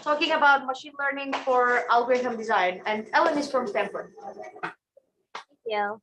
talking about machine learning for algorithm design, and Ellen is from Stanford. Yeah.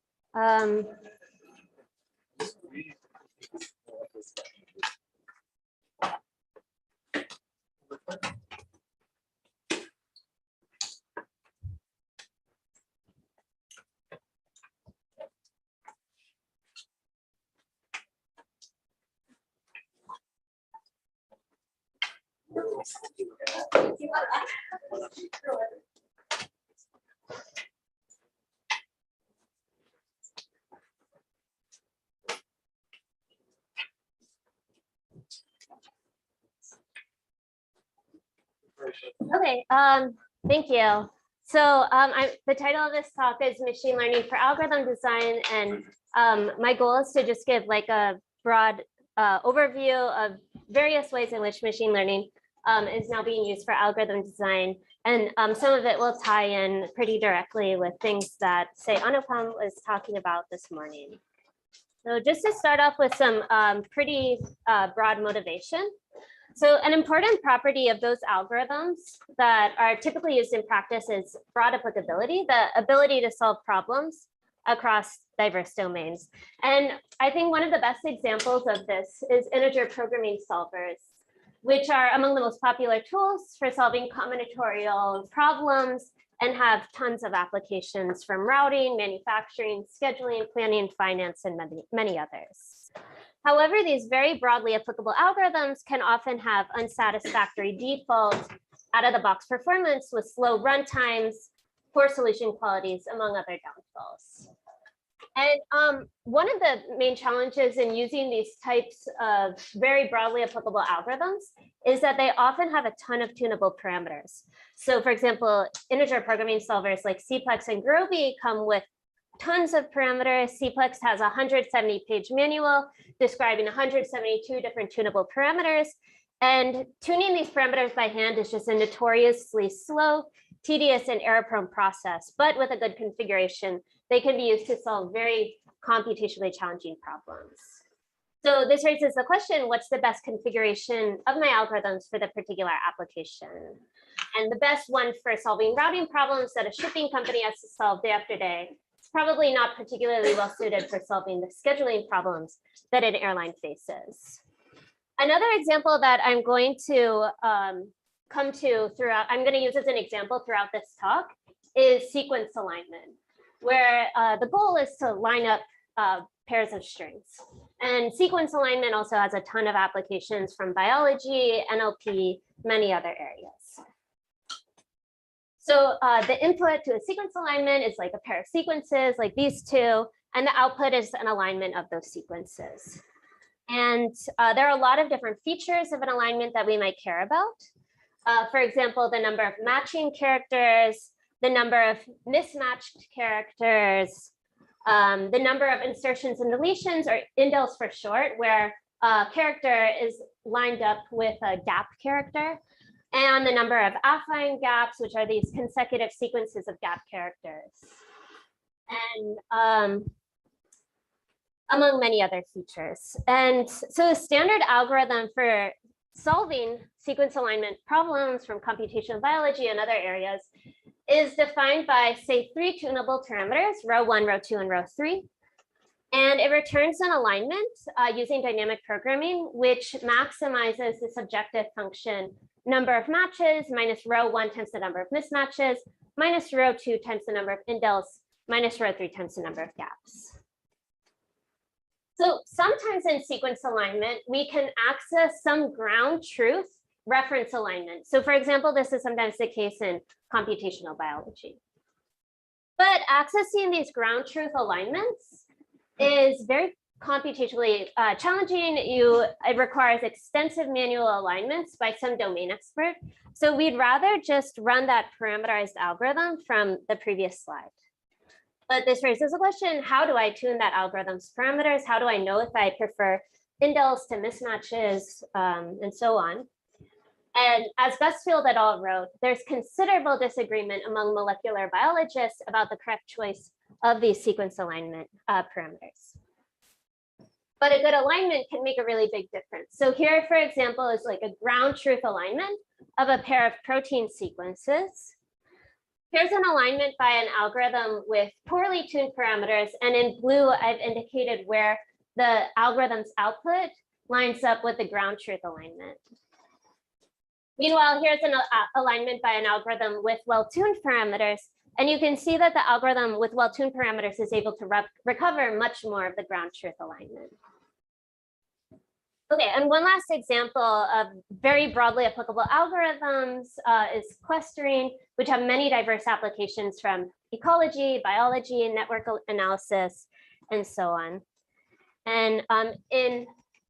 Okay, thank you. So the title of this talk is Machine Learning for Algorithm Design, and my goal is to just give like a broad overview of various ways in which machine learning is now being used for algorithm design. And some of it will tie in pretty directly with things that, say, Anupam was talking about this morning. So just to start off with some pretty broad motivation. So an important property of those algorithms that are typically used in practice is broad applicability, the ability to solve problems across diverse domains. And I think one of the best examples of this is integer programming solvers, which are among the most popular tools for solving combinatorial problems and have tons of applications from routing, manufacturing, scheduling, planning, finance, and many others. However, these very broadly applicable algorithms can often have unsatisfactory default out-of-the-box performance with slow runtimes, poor solution qualities, among other downfalls. And one of the main challenges in using these types of very broadly applicable algorithms is that they often have a ton of tunable parameters. So for example, integer programming solvers like Cplex and Groby come with tons of parameters. Cplex has a 170-page manual describing 172 different tunable parameters. And tuning these parameters by hand is just a notoriously slow, tedious, and error-prone process. But with a good configuration, they can be used to solve very computationally challenging problems. So this raises the question, what's the best configuration of my algorithms for the particular application? And the best one for solving routing problems that a shipping company has to solve day after day, it's probably not particularly well suited for solving the scheduling problems that an airline faces. Another example that I'm going to come to throughout, I'm going to use as an example throughout this talk, is sequence alignment, where the goal is to line up pairs of strings. And sequence alignment also has a ton of applications from biology, NLP, many other areas. So the input to a sequence alignment is like a pair of sequences like these two, and the output is an alignment of those sequences. And there are a lot of different features of an alignment that we might care about. For example, the number of matching characters, the number of mismatched characters, the number of insertions and deletions, or indels for short, where a character is lined up with a gap character, and the number of affine gaps, which are these consecutive sequences of gap characters. And among many other features. And so the standard algorithm for solving sequence alignment problems from computational biology and other areas is defined by, say, 3 tunable parameters, row 1, row 2, and row 3. And it returns an alignment using dynamic programming, which maximizes the subjective function number of matches minus row 1 times the number of mismatches, minus row 2 times the number of indels, minus row 3 times the number of gaps. So sometimes in sequence alignment, we can access some ground truth reference alignment. So for example, this is sometimes the case in computational biology. But accessing these ground truth alignments is very computationally challenging. It requires extensive manual alignments by some domain expert. So we'd rather just run that parameterized algorithm from the previous slide. But this raises a question, how do I tune that algorithm's parameters? How do I know if I prefer indels to mismatches and so on? And as Gusfield et al. Wrote, there's considerable disagreement among molecular biologists about the correct choice of these sequence alignment parameters. but a good alignment can make a really big difference. So here, for example, is like a ground truth alignment of a pair of protein sequences. Here's an alignment by an algorithm with poorly tuned parameters. And in blue, I've indicated where the algorithm's output lines up with the ground truth alignment. Meanwhile, here's an alignment by an algorithm with well-tuned parameters. And you can see that the algorithm with well-tuned parameters is able to recover much more of the ground truth alignment. Okay, and one last example of very broadly applicable algorithms is clustering, which have many diverse applications from ecology, biology, network analysis, and so on. And in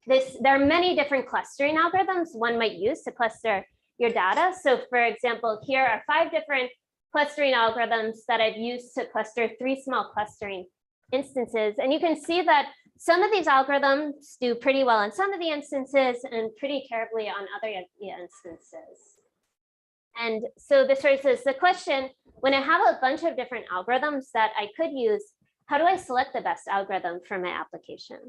this, there are many different clustering algorithms one might use to cluster your data. So for example, here are 5 different clustering algorithms that I've used to cluster 3 small clustering instances. And you can see that some of these algorithms do pretty well on some of the instances and pretty terribly on other instances. And so this raises the question, when I have a bunch of different algorithms that I could use, how do I select the best algorithm for my application?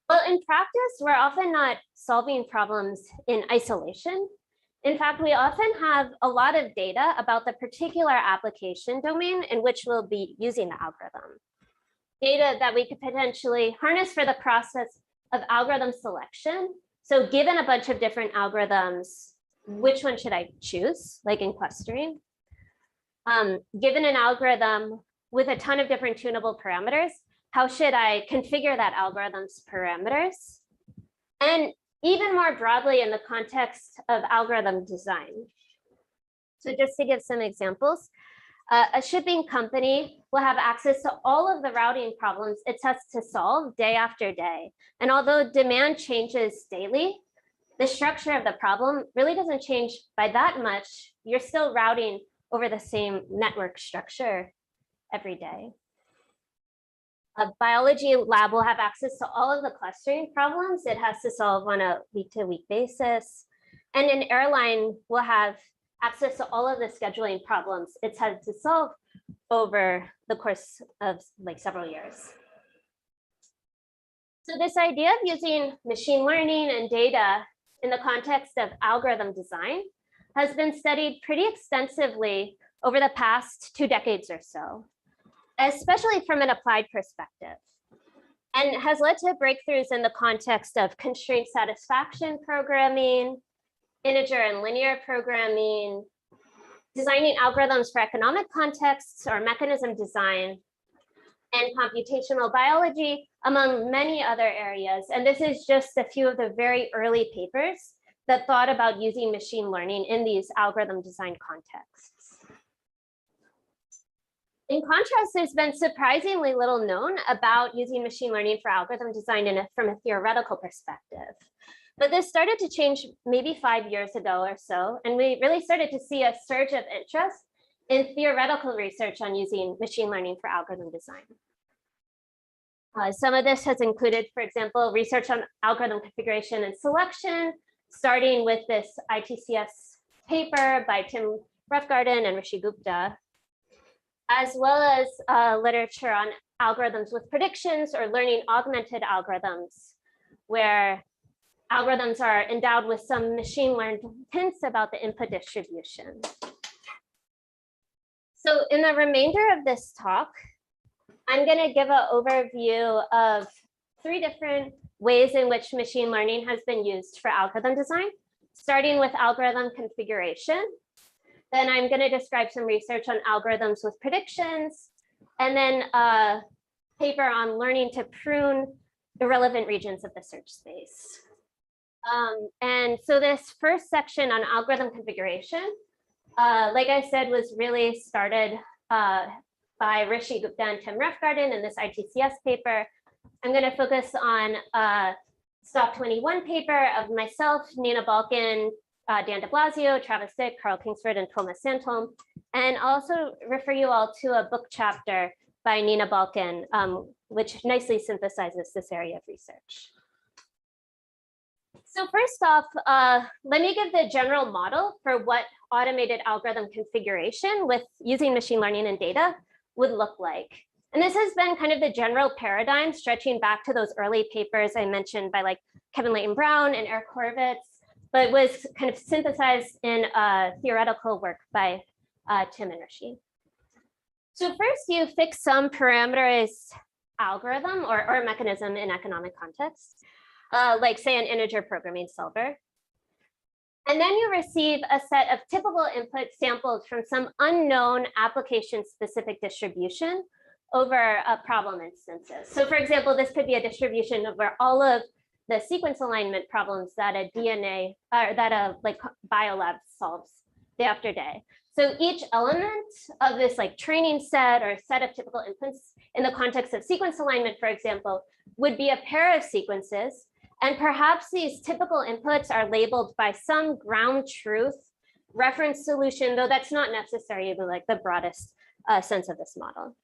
Well, in practice, we're often not solving problems in isolation. In fact, we often have a lot of data about the particular application domain in which we'll be using the algorithm. Data that we could potentially harness for the process of algorithm selection. So given a bunch of different algorithms, which one should I choose, like in clustering? Given an algorithm with a ton of different tunable parameters, how should I configure that algorithm's parameters? And even more broadly in the context of algorithm design. So just to give some examples, a shipping company will have access to all of the routing problems it has to solve day after day. And although demand changes daily, the structure of the problem really doesn't change by that much. You're still routing over the same network structure every day. A biology lab will have access to all of the clustering problems it has to solve on a week-to-week basis. And an airline will have access to all of the scheduling problems it's had to solve over the course of like several years. So this idea of using machine learning and data in the context of algorithm design has been studied pretty extensively over the past 2 decades or so, especially from an applied perspective, and has led to breakthroughs in the context of constraint satisfaction programming, integer and linear programming, designing algorithms for economic contexts or mechanism design, and computational biology, among many other areas. And this is just a few of the very early papers that thought about using machine learning in these algorithm design contexts. In contrast, there's been surprisingly little known about using machine learning for algorithm design from a theoretical perspective. But this started to change maybe 5 years ago or so, and we really started to see a surge of interest in theoretical research on using machine learning for algorithm design. Some of this has included, for example, research on algorithm configuration and selection, starting with this ITCS paper by Tim Roughgarden and Rishi Gupta, as well as literature on algorithms with predictions or learning augmented algorithms, where algorithms are endowed with some machine learned hints about the input distribution. So in the remainder of this talk, I'm going to give an overview of 3 different ways in which machine learning has been used for algorithm design, starting with algorithm configuration. Then I'm going to describe some research on algorithms with predictions, and then a paper on learning to prune irrelevant regions of the search space. And so this first section on algorithm configuration, like I said, was really started by Rishi Gupta and Tim Roughgarden in this ITCS paper. I'm going to focus on a Stock 21 paper of myself, Nina Balkin, Dan de Blasio, Travis Dick, Carl Kingsford, and Thomas Santholm, and also refer you all to a book chapter by Nina Balkin, which nicely synthesizes this area of research. So first off, let me give the general model for what automated algorithm configuration with using machine learning and data would look like. And this has been kind of the general paradigm stretching back to those early papers I mentioned by like Kevin Leighton Brown and Eric Horowitz, but was kind of synthesized in theoretical work by Tim and Rishi. So first you fix some parameterized algorithm or mechanism in economic context, like say an integer programming solver. And then you receive a set of typical inputs sampled from some unknown application-specific distribution over problem instances. So for example, this could be a distribution over all of the sequence alignment problems that a DNA or that a like biolab solves day after day. So each element of this like training set or set of typical inputs in the context of sequence alignment, for example, would be a pair of sequences. And perhaps these typical inputs are labeled by some ground truth reference solution, though that's not necessarily like the broadest sense of this model.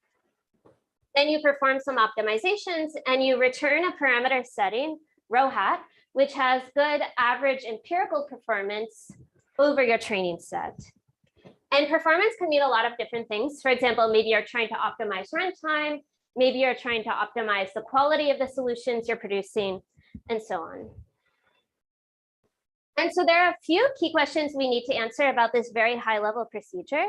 Then you perform some optimizations and you return a parameter setting, rho hat, which has good average empirical performance over your training set. And performance can mean a lot of different things. For example, maybe you're trying to optimize runtime, maybe you're trying to optimize the quality of the solutions you're producing, and so on. And so there are a few key questions we need to answer about this very high level procedure.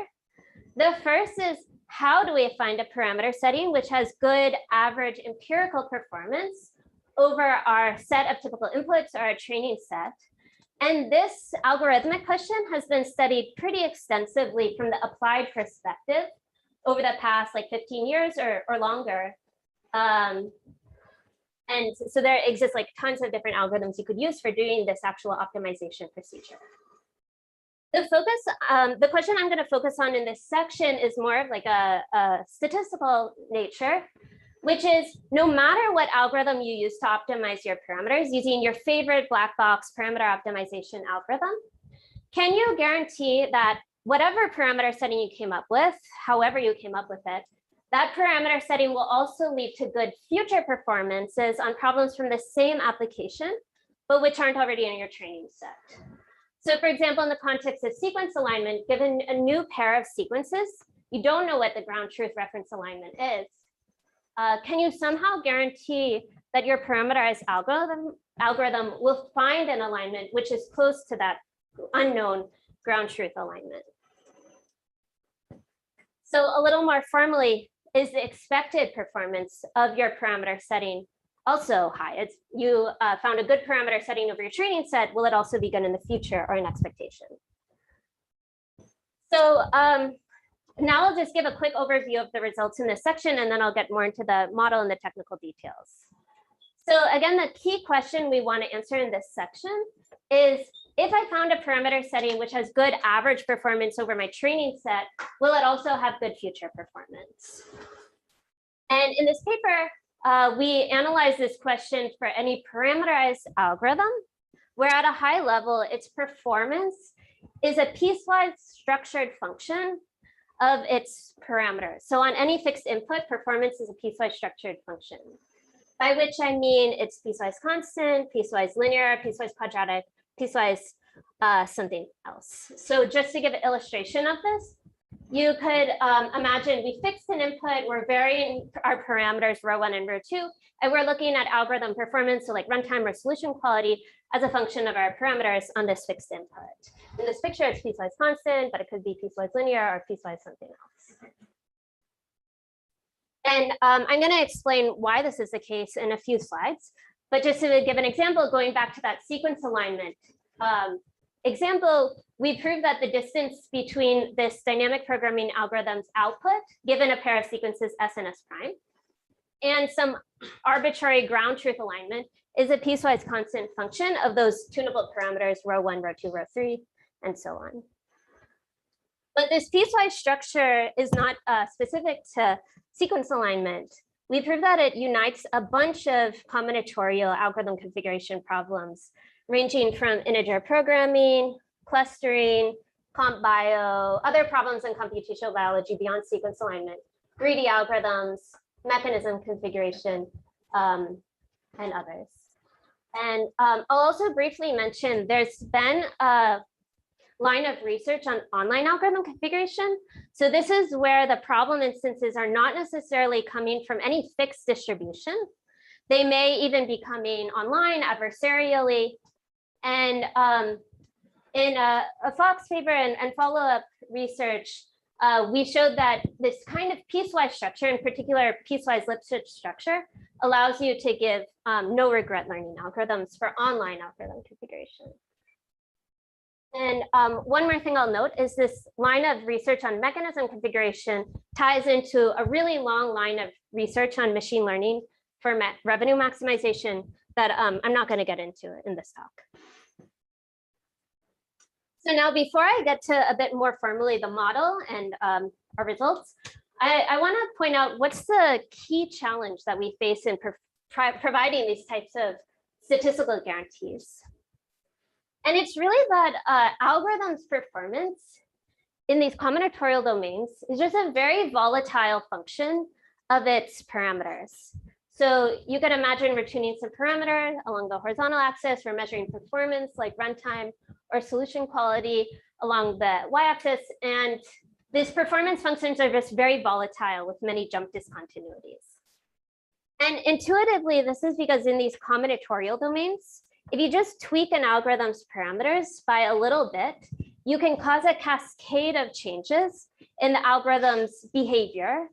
The first is, how do we find a parameter setting which has good average empirical performance over our set of typical inputs or our training set? And this algorithmic question has been studied pretty extensively from the applied perspective over the past like 15 years or longer. And so there exists like tons of different algorithms you could use for doing this actual optimization procedure. The focus, the question I'm going to focus on in this section is more of like a statistical nature, which is no matter what algorithm you use to optimize your parameters using your favorite black box parameter optimization algorithm, can you guarantee that whatever parameter setting you came up with, however you came up with it, that parameter setting will also lead to good future performances on problems from the same application, but which aren't already in your training set? So for example, in the context of sequence alignment, given a new pair of sequences, you don't know what the ground truth reference alignment is. Can you somehow guarantee that your parameterized algorithm will find an alignment which is close to that unknown ground truth alignment? So a little more formally, is the expected performance of your parameter setting also high? It's you found a good parameter setting over your training set. Will it also be good in the future or an expectation? So now I'll just give a quick overview of the results in this section, and then I'll get more into the model and the technical details. So again, the key question we want to answer in this section is, if I found a parameter setting which has good average performance over my training set, will it also have good future performance? And in this paper, we analyze this question for any parameterized algorithm, where at a high level, its performance is a piecewise structured function of its parameters. So on any fixed input, performance is a piecewise structured function, by which I mean it's piecewise constant, piecewise linear, piecewise quadratic, piecewise something else. So just to give an illustration of this, you could imagine we fixed an input, we're varying our parameters rho 1 and rho 2, and we're looking at algorithm performance, so like runtime or solution quality, as a function of our parameters on this fixed input. In this picture, it's piecewise constant, but it could be piecewise linear or piecewise something else. And I'm going to explain why this is the case in a few slides, but just to give an example, going back to that sequence alignment example, we proved that the distance between this dynamic programming algorithm's output, given a pair of sequences S and S prime, and some arbitrary ground truth alignment is a piecewise constant function of those tunable parameters rho 1, rho 2, rho 3, and so on. But this piecewise structure is not specific to sequence alignment. We proved that it unites a bunch of combinatorial algorithm configuration problems, ranging from integer programming, clustering, comp bio, other problems in computational biology beyond sequence alignment, greedy algorithms, mechanism configuration, and others. And I'll also briefly mention there's been line of research on online algorithm configuration. So this is where the problem instances are not necessarily coming from any fixed distribution. They may even be coming online adversarially. And in a Fox paper and follow-up research, we showed that this kind of piecewise structure, in particular piecewise Lipschitz structure, allows you to give no regret learning algorithms for online algorithm configuration. And one more thing I'll note is this line of research on mechanism configuration ties into a really long line of research on machine learning for revenue maximization that I'm not going to get into in this talk. So now, before I get to a bit more formally the model and our results, I want to point out what's the key challenge that we face in providing these types of statistical guarantees. And it's really that algorithms performance in these combinatorial domains is just a very volatile function of its parameters. So you could imagine we're tuning some parameter along the horizontal axis. We're measuring performance like runtime or solution quality along the y-axis. And these performance functions are just very volatile with many jump discontinuities. And intuitively, this is because in these combinatorial domains, if you just tweak an algorithm's parameters by a little bit, you can cause a cascade of changes in the algorithm's behavior.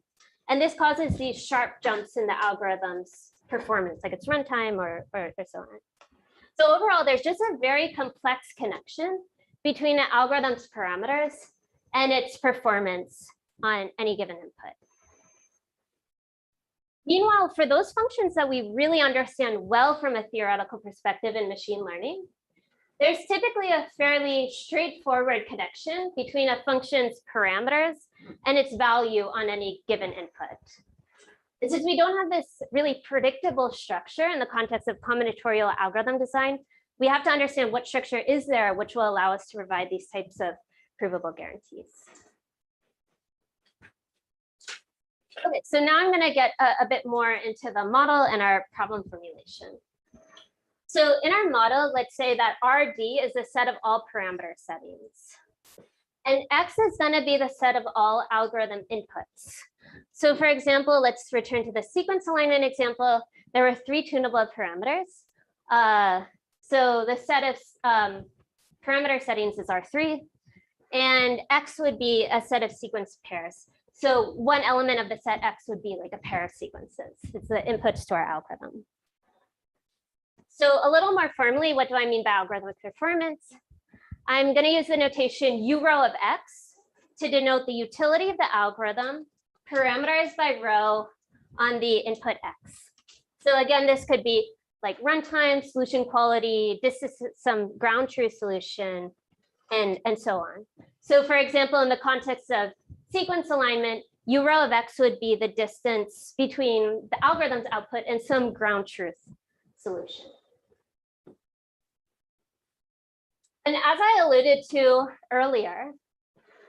And this causes these sharp jumps in the algorithm's performance, like its runtime or so on. So overall, there's just a very complex connection between an algorithm's parameters and its performance on any given input. Meanwhile, for those functions that we really understand well from a theoretical perspective in machine learning, there's typically a fairly straightforward connection between a function's parameters and its value on any given input. And since we don't have this really predictable structure in the context of combinatorial algorithm design, we have to understand what structure is there which will allow us to provide these types of provable guarantees. Okay, so now I'm going to get a bit more into the model and our problem formulation. So in our model, let's say that RD is a set of all parameter settings. And X is going to be the set of all algorithm inputs. So for example, let's return to the sequence alignment example. There were 3 tunable parameters. So the set of parameter settings is R3, and X would be a set of sequence pairs. So one element of the set X would be like a pair of sequences. It's the inputs to our algorithm. So a little more formally, what do I mean by algorithmic performance? I'm going to use the notation U row of X to denote the utility of the algorithm parameterized by row on the input X. So again, this could be like runtime, solution quality, this is some ground truth solution, and so on. So for example, in the context of sequence alignment, U row of X would be the distance between the algorithm's output and some ground truth solution. And as I alluded to earlier,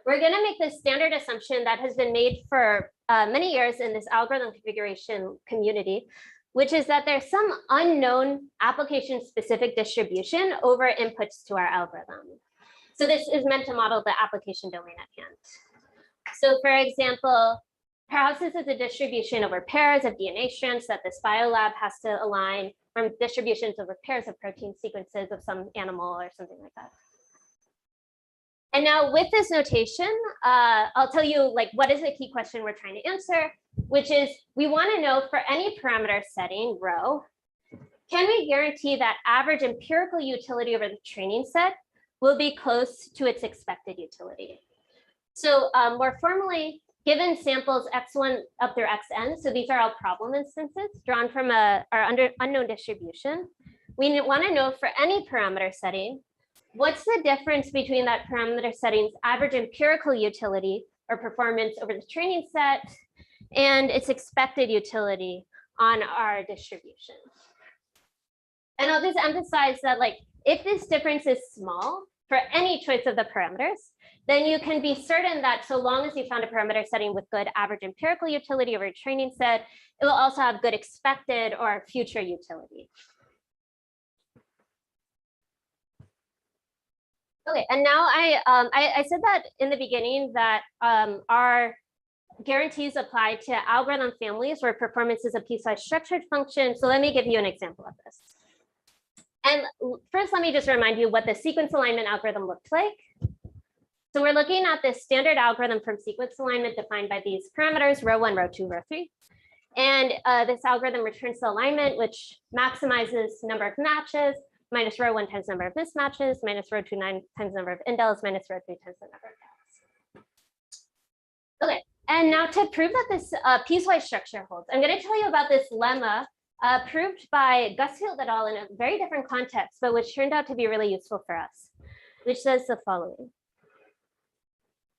we're going to make this standard assumption that has been made for many years in this algorithm configuration community, which is that there's some unknown application-specific distribution over inputs to our algorithm. So this is meant to model the application domain at hand. So for example, perhaps this is a distribution over pairs of DNA strands that this biolab has to align from distributions over pairs of protein sequences of some animal or something like that. And now with this notation, I'll tell you like what is the key question we're trying to answer, which is we want to know for any parameter setting rho, can we guarantee that average empirical utility over the training set will be close to its expected utility? So more formally, given samples x1 up through xn, so these are all problem instances drawn from our unknown distribution, we want to know for any parameter setting, what's the difference between that parameter setting's average empirical utility or performance over the training set and its expected utility on our distribution. And I'll just emphasize that like if this difference is small for any choice of the parameters, then you can be certain that so long as you found a parameter setting with good average empirical utility over a training set, it will also have good expected or future utility. Okay, and now I said that in the beginning that our guarantees apply to algorithm families where performance is a piecewise structured function. So let me give you an example of this. And first, let me just remind you what the sequence alignment algorithm looked like. So we're looking at this standard algorithm from sequence alignment defined by these parameters, row 1, row 2, row 3. And this algorithm returns the alignment, which maximizes number of matches, minus row 1 times number of mismatches, minus row 2 times number of indels, minus row 3 times the number of counts. Okay, and now to prove that this piecewise structure holds, I'm going to tell you about this lemma proved by Gusfield et al. In a very different context, but which turned out to be really useful for us, which says the following.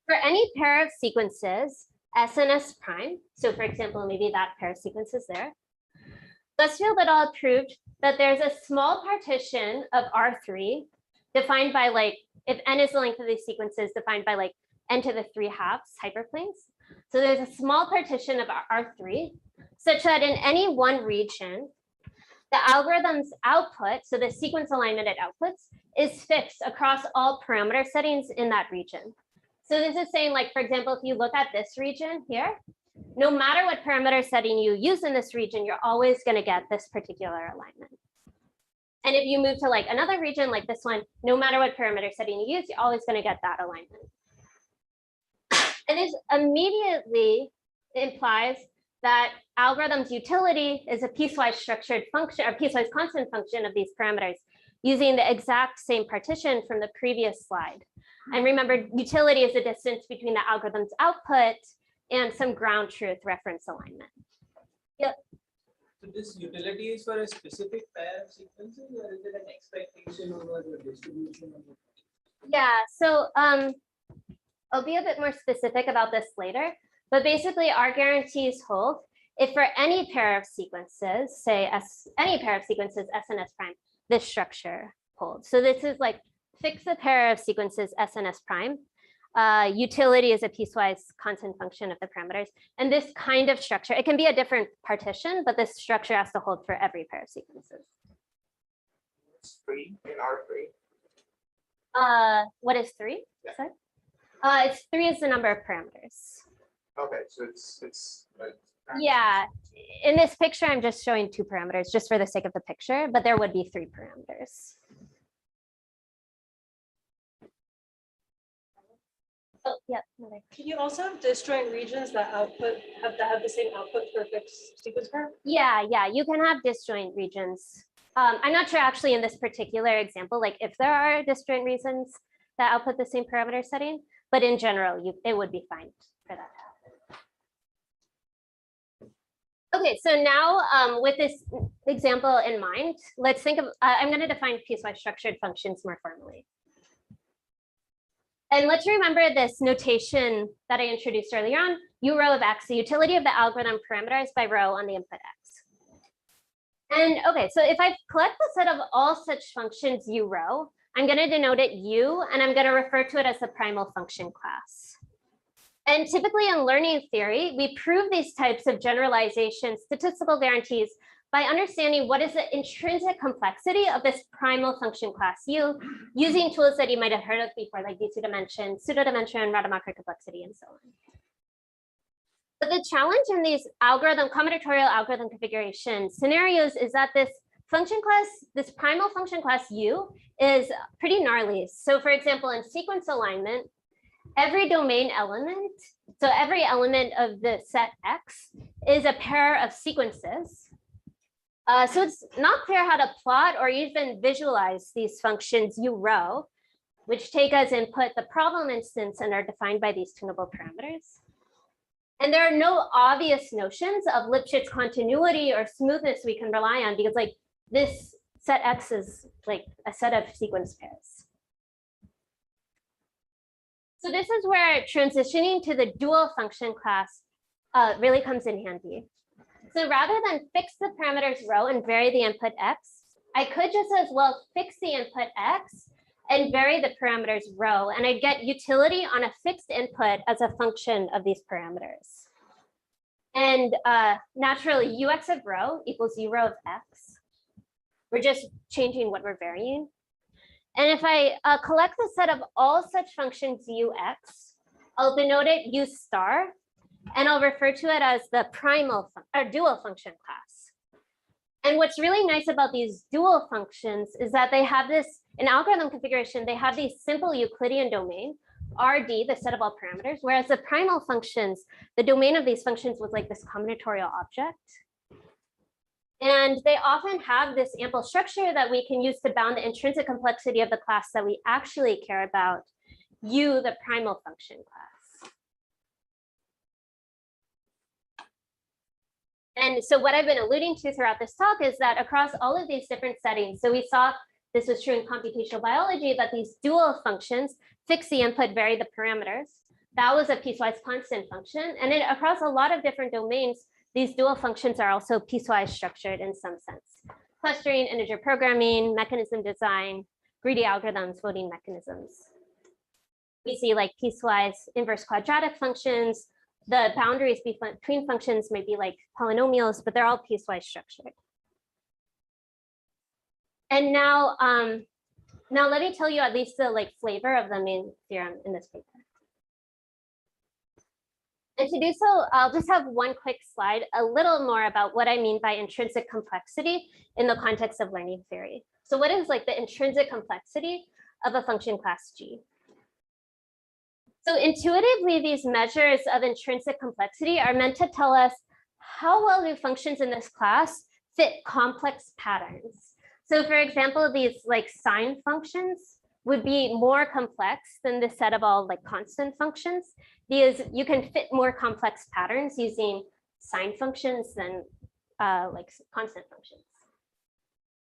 For any pair of sequences, S and S prime, so for example, maybe that pair of sequences there, Gusfield et al. Proved that there's a small partition of R3 defined by like, if n is the length of these sequences, defined by like n to the 3/2 hyperplanes. So there's a small partition of R3 such that in any one region, the algorithm's output, so the sequence alignment it outputs, is fixed across all parameter settings in that region. So this is saying, like, for example, if you look at this region here, no matter what parameter setting you use in this region, you're always going to get this particular alignment. And if you move to like another region like this one, no matter what parameter setting you use, you're always going to get that alignment. And this immediately implies that algorithm's utility is a piecewise structured function or piecewise constant function of these parameters using the exact same partition from the previous slide. And remember, utility is the distance between the algorithm's output and some ground truth reference alignment. Yep. So this utility is for a specific pair of sequences, or is it an expectation over the distribution of the? Yeah, so I'll be a bit more specific about this later, but basically our guarantees hold if for any pair of sequences, say any pair of sequences, S and S prime, this structure holds. So this is like fix a pair of sequences S and S prime. Utility is a piecewise constant function of the parameters. And this kind of structure, it can be a different partition, but this structure has to hold for every pair of sequences. It's 3 in R3. What is 3? Yeah. Sorry? It's 3 is the number of parameters. Okay, so it's Yeah, in this picture, I'm just showing 2 parameters just for the sake of the picture, but there would be 3 parameters. Oh, yeah. Can you also have disjoint regions that have the same output for a fixed sequence pair? Yeah, you can have disjoint regions. I'm not sure actually in this particular example, like if there are disjoint regions that output the same parameter setting, but in general, it would be fine for that. Okay, so now with this example in mind, let's think of, I'm going to define piecewise structured functions more formally. And let's remember this notation that I introduced earlier on, u row of x, the utility of the algorithm parameterized by row on the input x. And okay, so if I collect the set of all such functions u row, I'm going to denote it u, and I'm going to refer to it as the primal function class. And typically in learning theory, we prove these types of generalization statistical guarantees by understanding what is the intrinsic complexity of this primal function class U, using tools that you might have heard of before, like D2 dimension, pseudo dimension, Rademacher complexity, and so on. But the challenge in these combinatorial algorithm configuration scenarios is that this function class, this primal function class U, is pretty gnarly. So for example, in sequence alignment, every domain element, so every element of the set X is a pair of sequences. So it's not clear how to plot or even visualize these functions U row, which take as input the problem instance and are defined by these tunable parameters. And there are no obvious notions of Lipschitz continuity or smoothness we can rely on because like this set X is like a set of sequence pairs. So this is where transitioning to the dual function class really comes in handy. So rather than fix the parameters row and vary the input X, I could just as well fix the input X and vary the parameters row, and I'd get utility on a fixed input as a function of these parameters. And naturally, Ux of row equals U row of X. We're just changing what we're varying. And if I collect the set of all such functions ux, I'll denote it u star, and I'll refer to it as the primal or dual function class. And what's really nice about these dual functions is that they have this, in algorithm configuration, they have these simple Euclidean domain, RD, the set of all parameters, whereas the primal functions, the domain of these functions was like this combinatorial object. And they often have this ample structure that we can use to bound the intrinsic complexity of the class that we actually care about, U, the primal function class. And so what I've been alluding to throughout this talk is that across all of these different settings, so we saw this was true in computational biology, that these dual functions, fix the input, vary the parameters. That was a piecewise constant function. And then across a lot of different domains, these dual functions are also piecewise structured in some sense. Clustering, integer programming, mechanism design, greedy algorithms, voting mechanisms. We see like piecewise inverse quadratic functions. The boundaries between functions may be like polynomials, but they're all piecewise structured. And now, now let me tell you at least the like flavor of the main theorem in this paper. And to do so, I'll just have one quick slide, a little more about what I mean by intrinsic complexity in the context of learning theory. So what is like the intrinsic complexity of a function class G? So intuitively, these measures of intrinsic complexity are meant to tell us how well do functions in this class fit complex patterns. So for example, these like sine functions would be more complex than the set of all like constant functions, because you can fit more complex patterns using sine functions than like constant functions.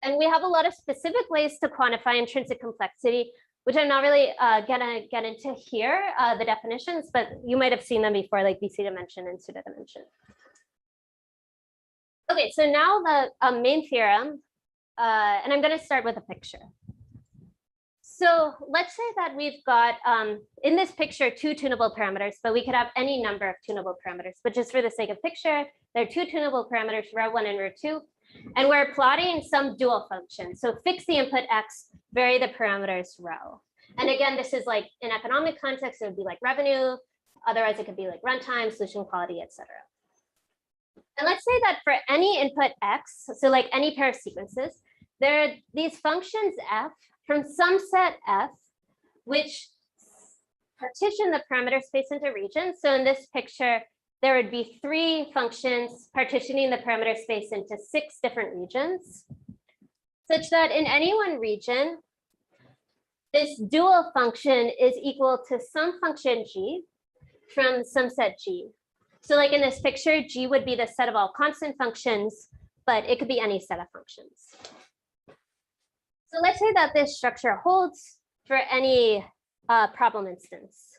And we have a lot of specific ways to quantify intrinsic complexity, which I'm not really gonna get into here, the definitions, but you might have seen them before, like VC dimension and pseudo dimension. Okay, so now the main theorem, and I'm gonna start with a picture. So let's say that we've got, in this picture, 2 tunable parameters, but we could have any number of tunable parameters. But just for the sake of picture, there are 2 tunable parameters, ρ1 and ρ2, and we're plotting some dual function. So fix the input x, vary the parameters ρ. And again, this is like in economic context, it would be like revenue. Otherwise, it could be like runtime, solution quality, etc. And let's say that for any input x, so like any pair of sequences, there are these functions f from some set f, which partition the parameter space into regions. So in this picture, there would be 3 functions partitioning the parameter space into 6 different regions, such that in any one region, this dual function is equal to some function g from some set g. So like in this picture, g would be the set of all constant functions, but it could be any set of functions. So let's say that this structure holds for any problem instance.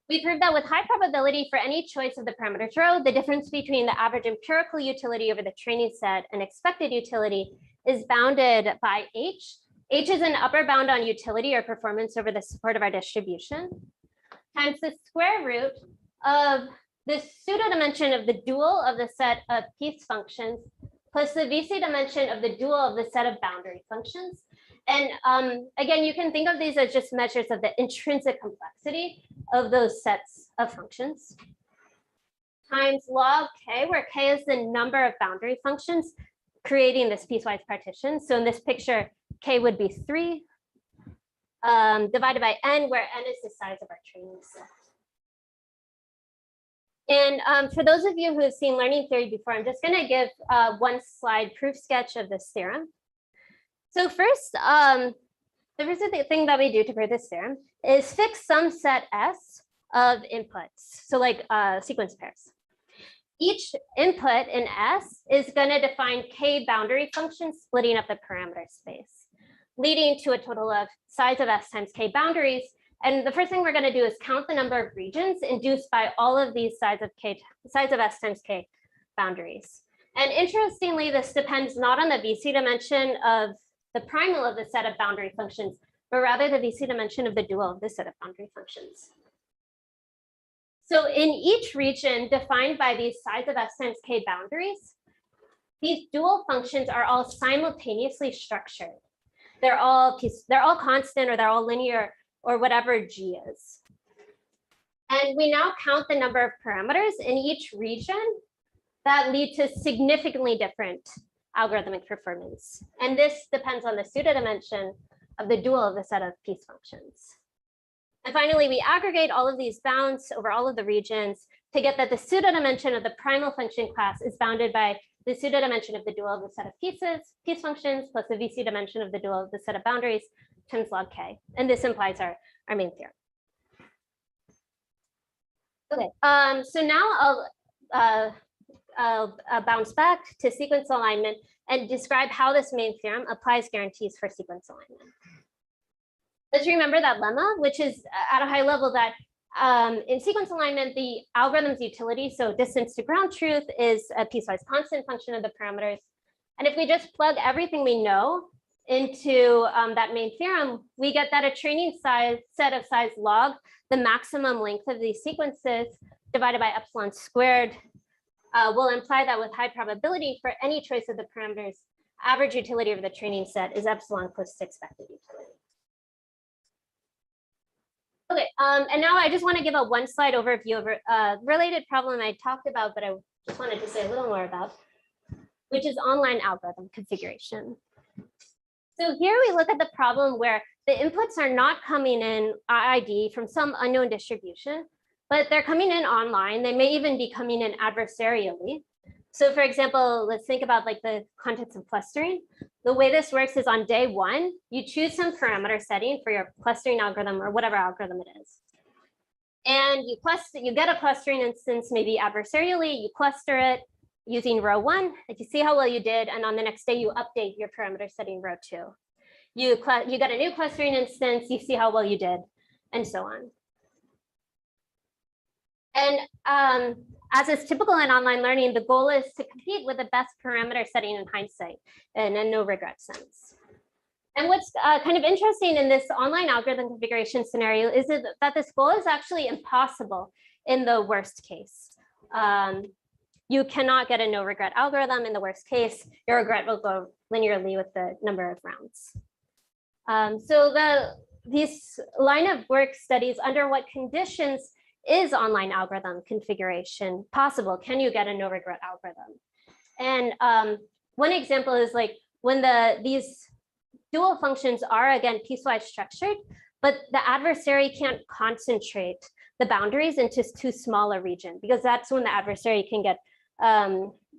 We proved that with high probability for any choice of the parameters ρ, the difference between the average empirical utility over the training set and expected utility is bounded by h. H is an upper bound on utility or performance over the support of our distribution, times the square root of the pseudo dimension of the dual of the set of piece functions plus the VC dimension of the dual of the set of boundary functions. And again, you can think of these as just measures of the intrinsic complexity of those sets of functions, times log k, where k is the number of boundary functions creating this piecewise partition. So in this picture, k would be 3 divided by n, where n is the size of our training set. And for those of you who have seen learning theory before, I'm just going to give one slide proof sketch of this theorem. So first, the first thing that we do to prove this theorem is fix some set S of inputs. So like sequence pairs. Each input in S is going to define k boundary functions splitting up the parameter space, leading to a total of size of S times k boundaries. And the first thing we're going to do is count the number of regions induced by all of these size of S times k boundaries. And interestingly, this depends not on the VC dimension of the primal of the set of boundary functions, but rather the VC dimension of the dual of the set of boundary functions. So in each region defined by these size of S times k boundaries, these dual functions are all simultaneously structured. they're all constant, or they're all linear, or whatever G is. And we now count the number of parameters in each region that lead to significantly different algorithmic performance. And this depends on the pseudo dimension of the dual of the set of piece functions. And finally, we aggregate all of these bounds over all of the regions to get that the pseudo dimension of the primal function class is bounded by the pseudo dimension of the dual of the set of piece functions, plus the VC dimension of the dual of the set of boundaries times log K. And this implies our main theorem. Okay, so now I'll bounce back to sequence alignment and describe how this main theorem applies guarantees for sequence alignment. Let's remember that lemma, which is at a high level that in sequence alignment, the algorithm's utility, so distance to ground truth, is a piecewise constant function of the parameters. And if we just plug everything we know into that main theorem, we get that a training set of size log, the maximum length of these sequences divided by epsilon squared, will imply that with high probability for any choice of the parameters, average utility of the training set is epsilon plus 6 expected utility. Okay, and now I just want to give a one slide overview of a related problem I talked about, but I just wanted to say a little more about, which is online algorithm configuration. So here we look at the problem where the inputs are not coming in IID from some unknown distribution, but they're coming in online. They may even be coming in adversarially. So for example, let's think about like the context of clustering. The way this works is on day one, you choose some parameter setting for your clustering algorithm or whatever algorithm it is. And you get a clustering instance, maybe adversarially, you cluster it using row 1, if you see how well you did, and on the next day you update your parameter setting row 2. You get a new clustering instance, you see how well you did, and so on. And as is typical in online learning, the goal is to compete with the best parameter setting in hindsight in a no regret sense. And what's kind of interesting in this online algorithm configuration scenario is that this goal is actually impossible in the worst case. You cannot get a no regret algorithm in the worst case. Your regret will go linearly with the number of rounds. So these line of work studies under what conditions is online algorithm configuration possible? Can you get a no regret algorithm? And one example is like when these dual functions are again piecewise structured, but the adversary can't concentrate the boundaries into too small a region, because that's when the adversary can get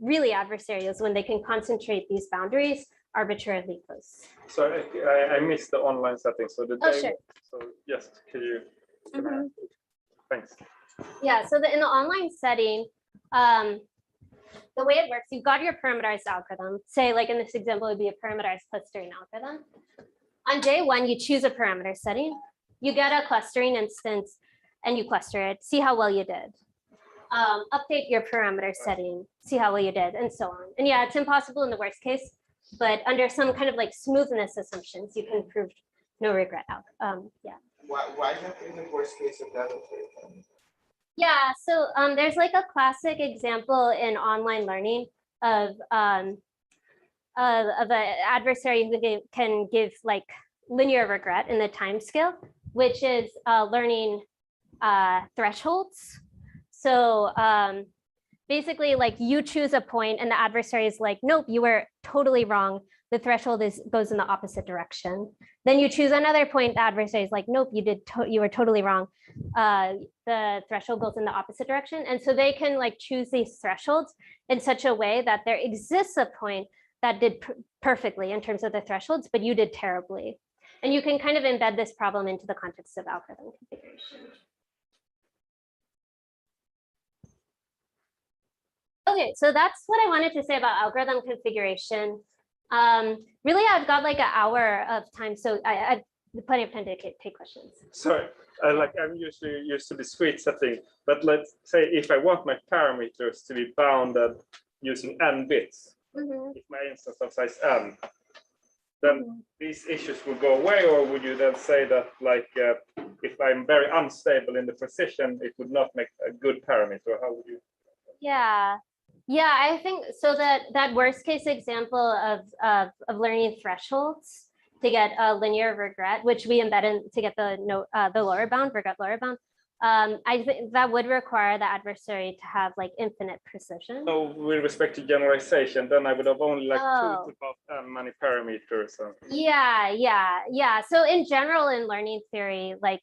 really adversarial, when they can concentrate these boundaries arbitrarily close. Sorry, I missed the online settings. So Sure. So yes, could you? Thanks. Yeah, so in the online setting, the way it works, you've got your parameterized algorithm. Say, like in this example, it would be a parameterized clustering algorithm. On day one, you choose a parameter setting. You get a clustering instance, and you cluster it. See how well you did. Update your parameter setting. See how well you did, and so on. And yeah, it's impossible in the worst case, but under some kind of like smoothness assumptions, you can prove no regret outcome. Yeah. Why not in the worst case of that? Yeah, so there's like a classic example in online learning of an adversary who can give like linear regret in the time scale, which is learning thresholds. So basically, like you choose a point and the adversary is like, nope, you were totally wrong. The threshold goes in the opposite direction. Then you choose another point, the adversary is like, nope, you were totally wrong. The threshold goes in the opposite direction. And so they can like choose these thresholds in such a way that there exists a point that did perfectly in terms of the thresholds, but you did terribly. And you can kind of embed this problem into the context of algorithm configuration. Okay, so that's what I wanted to say about algorithm configuration. Really, I've got like an hour of time, so I plenty of time to take questions. Sorry, I'm usually used to discrete setting, but let's say if I want my parameters to be bounded using n bits, if my instance of size n, then these issues will go away, or would you then say that like if I'm very unstable in the precision, it would not make a good parameter? How would you? Yeah, I think so. That worst case example of learning thresholds to get a linear regret, which we embed in to get the lower bound, regret lower bound. I think that would require the adversary to have like infinite precision. So with respect to generalization, then I would have only like 2 to the power n many parameters. Yeah. So in general, in learning theory, like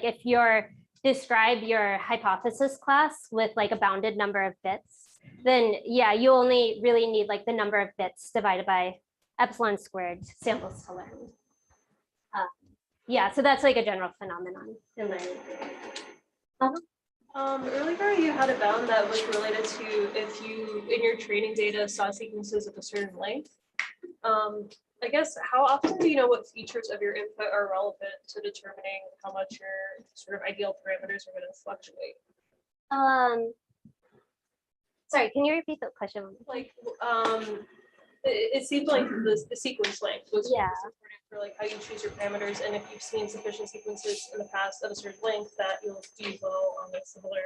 if you're describe your hypothesis class with like a bounded number of bits, then yeah, you only really need like the number of bits divided by epsilon squared samples to learn. Yeah, so that's like a general phenomenon in learning. Earlier you had a bound that was related to if you in your training data saw sequences of a certain length. I guess how often do you know what features of your input are relevant to determining how much your sort of ideal parameters are going to fluctuate? Sorry, can you repeat the question? Like, it seems like the sequence length was important for like how you choose your parameters, and if you've seen sufficient sequences in the past of a certain length, that you'll do well on a similar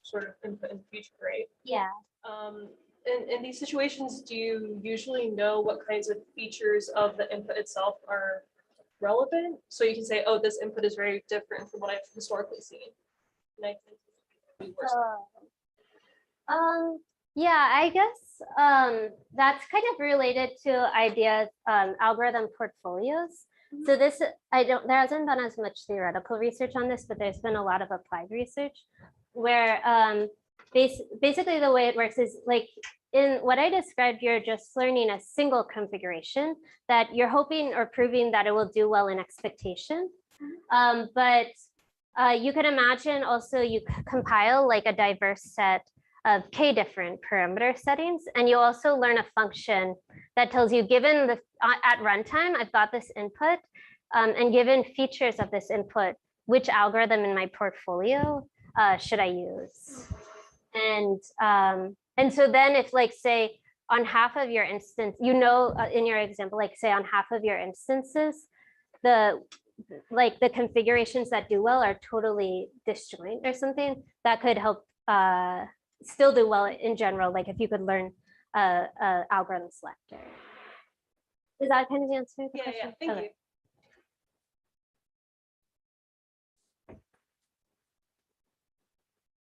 sort of input in the future, right? Yeah. In these situations, do you usually know what kinds of features of the input itself are relevant? So you can say, oh, this input is very different from what I've historically seen. And I think yeah, I guess that's kind of related to ideas, algorithm portfolios. So this, there hasn't been as much theoretical research on this, but there's been a lot of applied research where basically the way it works is like in what I described, you're just learning a single configuration that you're hoping or proving that it will do well in expectation. But you could imagine also you compile like a diverse set of k different parameter settings, and you also learn a function that tells you, given the at runtime, I've got this input, and given features of this input, which algorithm in my portfolio should I use? And so then if like say on half of your instance, in your example, like say on half of your instances, the configurations that do well are totally disjoint or something, that could help still do well in general, like if you could learn algorithm selector. Is that kind of the answer to the question? Yeah, thank you.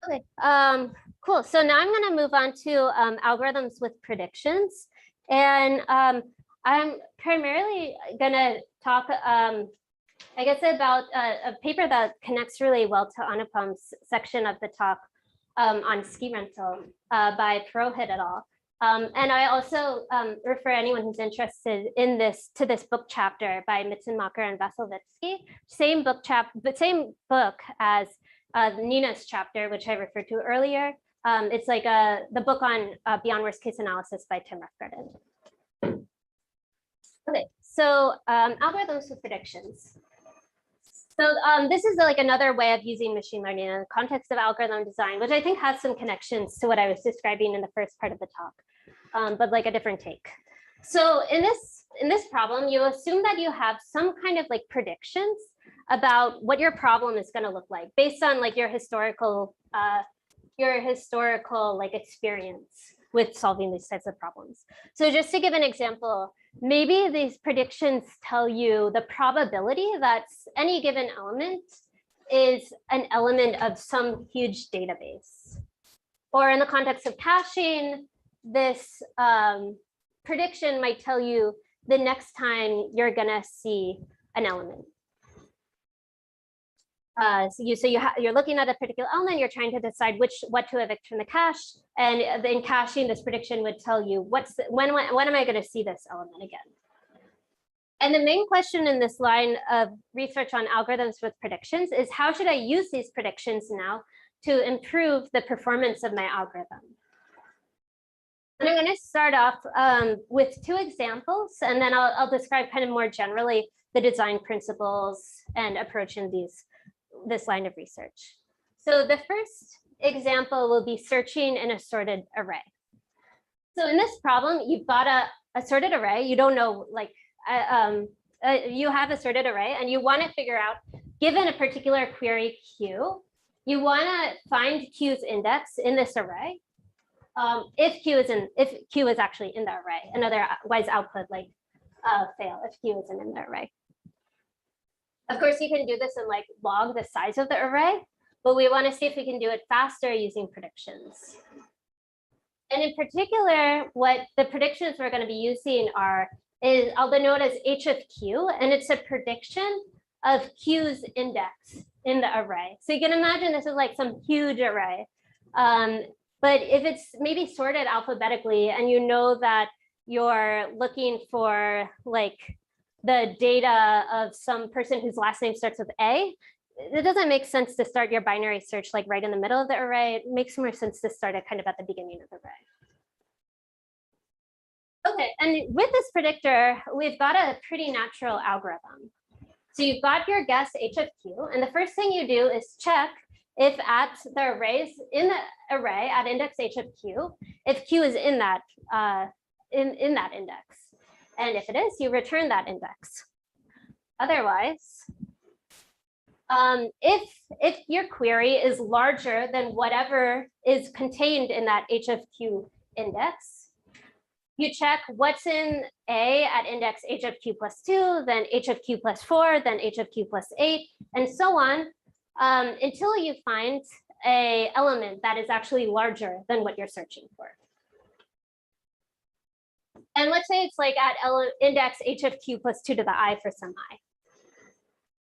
Okay, cool. So now I'm going to move on to algorithms with predictions. And I'm primarily going to talk, I guess, about a paper that connects really well to Anupam's section of the talk on ski rental by Purohit et al. And I also refer anyone who's interested in to this book chapter by Mitzenmacher and Vitercik. Same book as Nina's chapter, which I referred to earlier. It's like the book on beyond worst case analysis by Tim Refgarden. Okay, so algorithms with predictions. So this is like another way of using machine learning in the context of algorithm design, which I think has some connections to what I was describing in the first part of the talk, but like a different take. So in this problem, you assume that you have some kind of like predictions about what your problem is going to look like based on like your historical like experience with solving these types of problems. So just to give an example, maybe these predictions tell you the probability that any given element is an element of some huge database. Or in the context of caching, this prediction might tell you the next time you're gonna see an element. You're looking at a particular element, you're trying to decide what to evict from the cache, and in caching, this prediction would tell you when am I going to see this element again? And the main question in this line of research on algorithms with predictions is how should I use these predictions now to improve the performance of my algorithm? And I'm going to start off with two examples, and then I'll describe kind of more generally the design principles and approach in this line of research. So the first example will be searching an assorted array. So in this problem, you've got a assorted array. You don't know, like, you have assorted array, and you want to figure out, given a particular query Q, you want to find Q's index in this array. if Q is actually in the array, and otherwise output like fail if Q isn't in the array. Of course, you can do this and like log the size of the array, but we want to see if we can do it faster using predictions. And in particular, what the predictions we're going to be using is I'll denote as H of Q, and it's a prediction of Q's index in the array. So you can imagine this is like some huge array. But if it's maybe sorted alphabetically and you know that you're looking for like the data of some person whose last name starts with A, it doesn't make sense to start your binary search like right in the middle of the array. It makes more sense to start it kind of at the beginning of the array. Okay, and with this predictor, we've got a pretty natural algorithm. So you've got your guess H of Q, and the first thing you do is check if at the arrays in the array at index H of Q, if Q is in that in that index. And if it is, you return that index. Otherwise, if your query is larger than whatever is contained in that H of Q index, you check what's in A at index H of Q plus 2, then H of Q plus 4, then H of Q plus 8, and so on, until you find an element that is actually larger than what you're searching for. And let's say it's like at index H of Q plus 2 to the I for some I.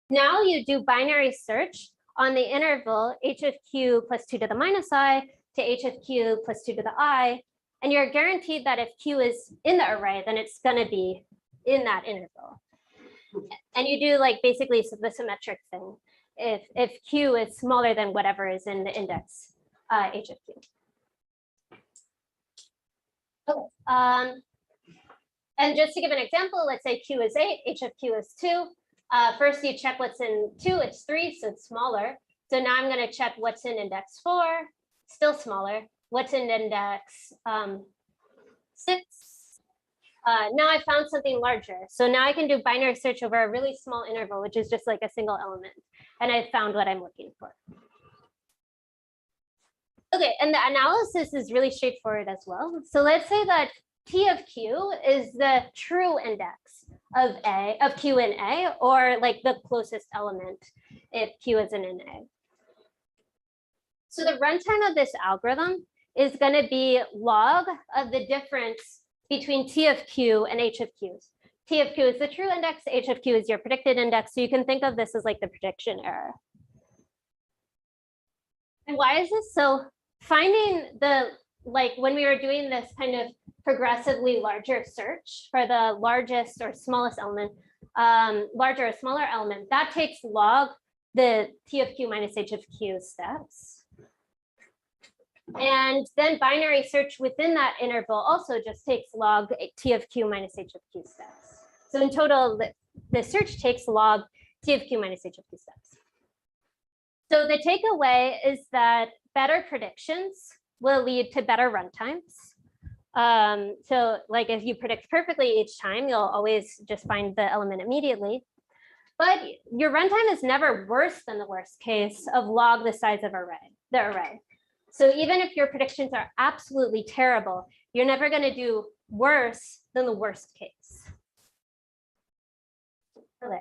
Now you do binary search on the interval H of Q plus 2 to the minus I to H of Q plus 2 to the I, and you're guaranteed that if Q is in the array, then it's going to be in that interval. And you do like basically the symmetric thing. If Q is smaller than whatever is in the index H of Q. Okay. And just to give an example, let's say Q is 8, H of Q is 2. First, you check what's in 2, it's 3, so it's smaller. So now I'm going to check what's in index 4, still smaller. What's in index 6? Now I found something larger. So now I can do binary search over a really small interval, which is just like a single element. And I found what I'm looking for. Okay, and the analysis is really straightforward as well. So let's say that T of Q is the true index of Q in A, or like the closest element if Q isn't in A. So the runtime of this algorithm is going to be log of the difference between T of Q and H of Q. T of Q is the true index, H of Q is your predicted index. So you can think of this as like the prediction error. And why is this? So finding like when we were doing this kind of progressively larger search for the largest or smallest element, larger or smaller element, that takes log the T of Q minus H of Q steps. And then binary search within that interval also just takes log T of Q minus H of Q steps. So in total, the search takes log T of Q minus H of Q steps. So the takeaway is that better predictions will lead to better runtimes. So like if you predict perfectly each time, you'll always just find the element immediately. But your runtime is never worse than the worst case of log the size of the array. So even if your predictions are absolutely terrible, you're never going to do worse than the worst case. Okay.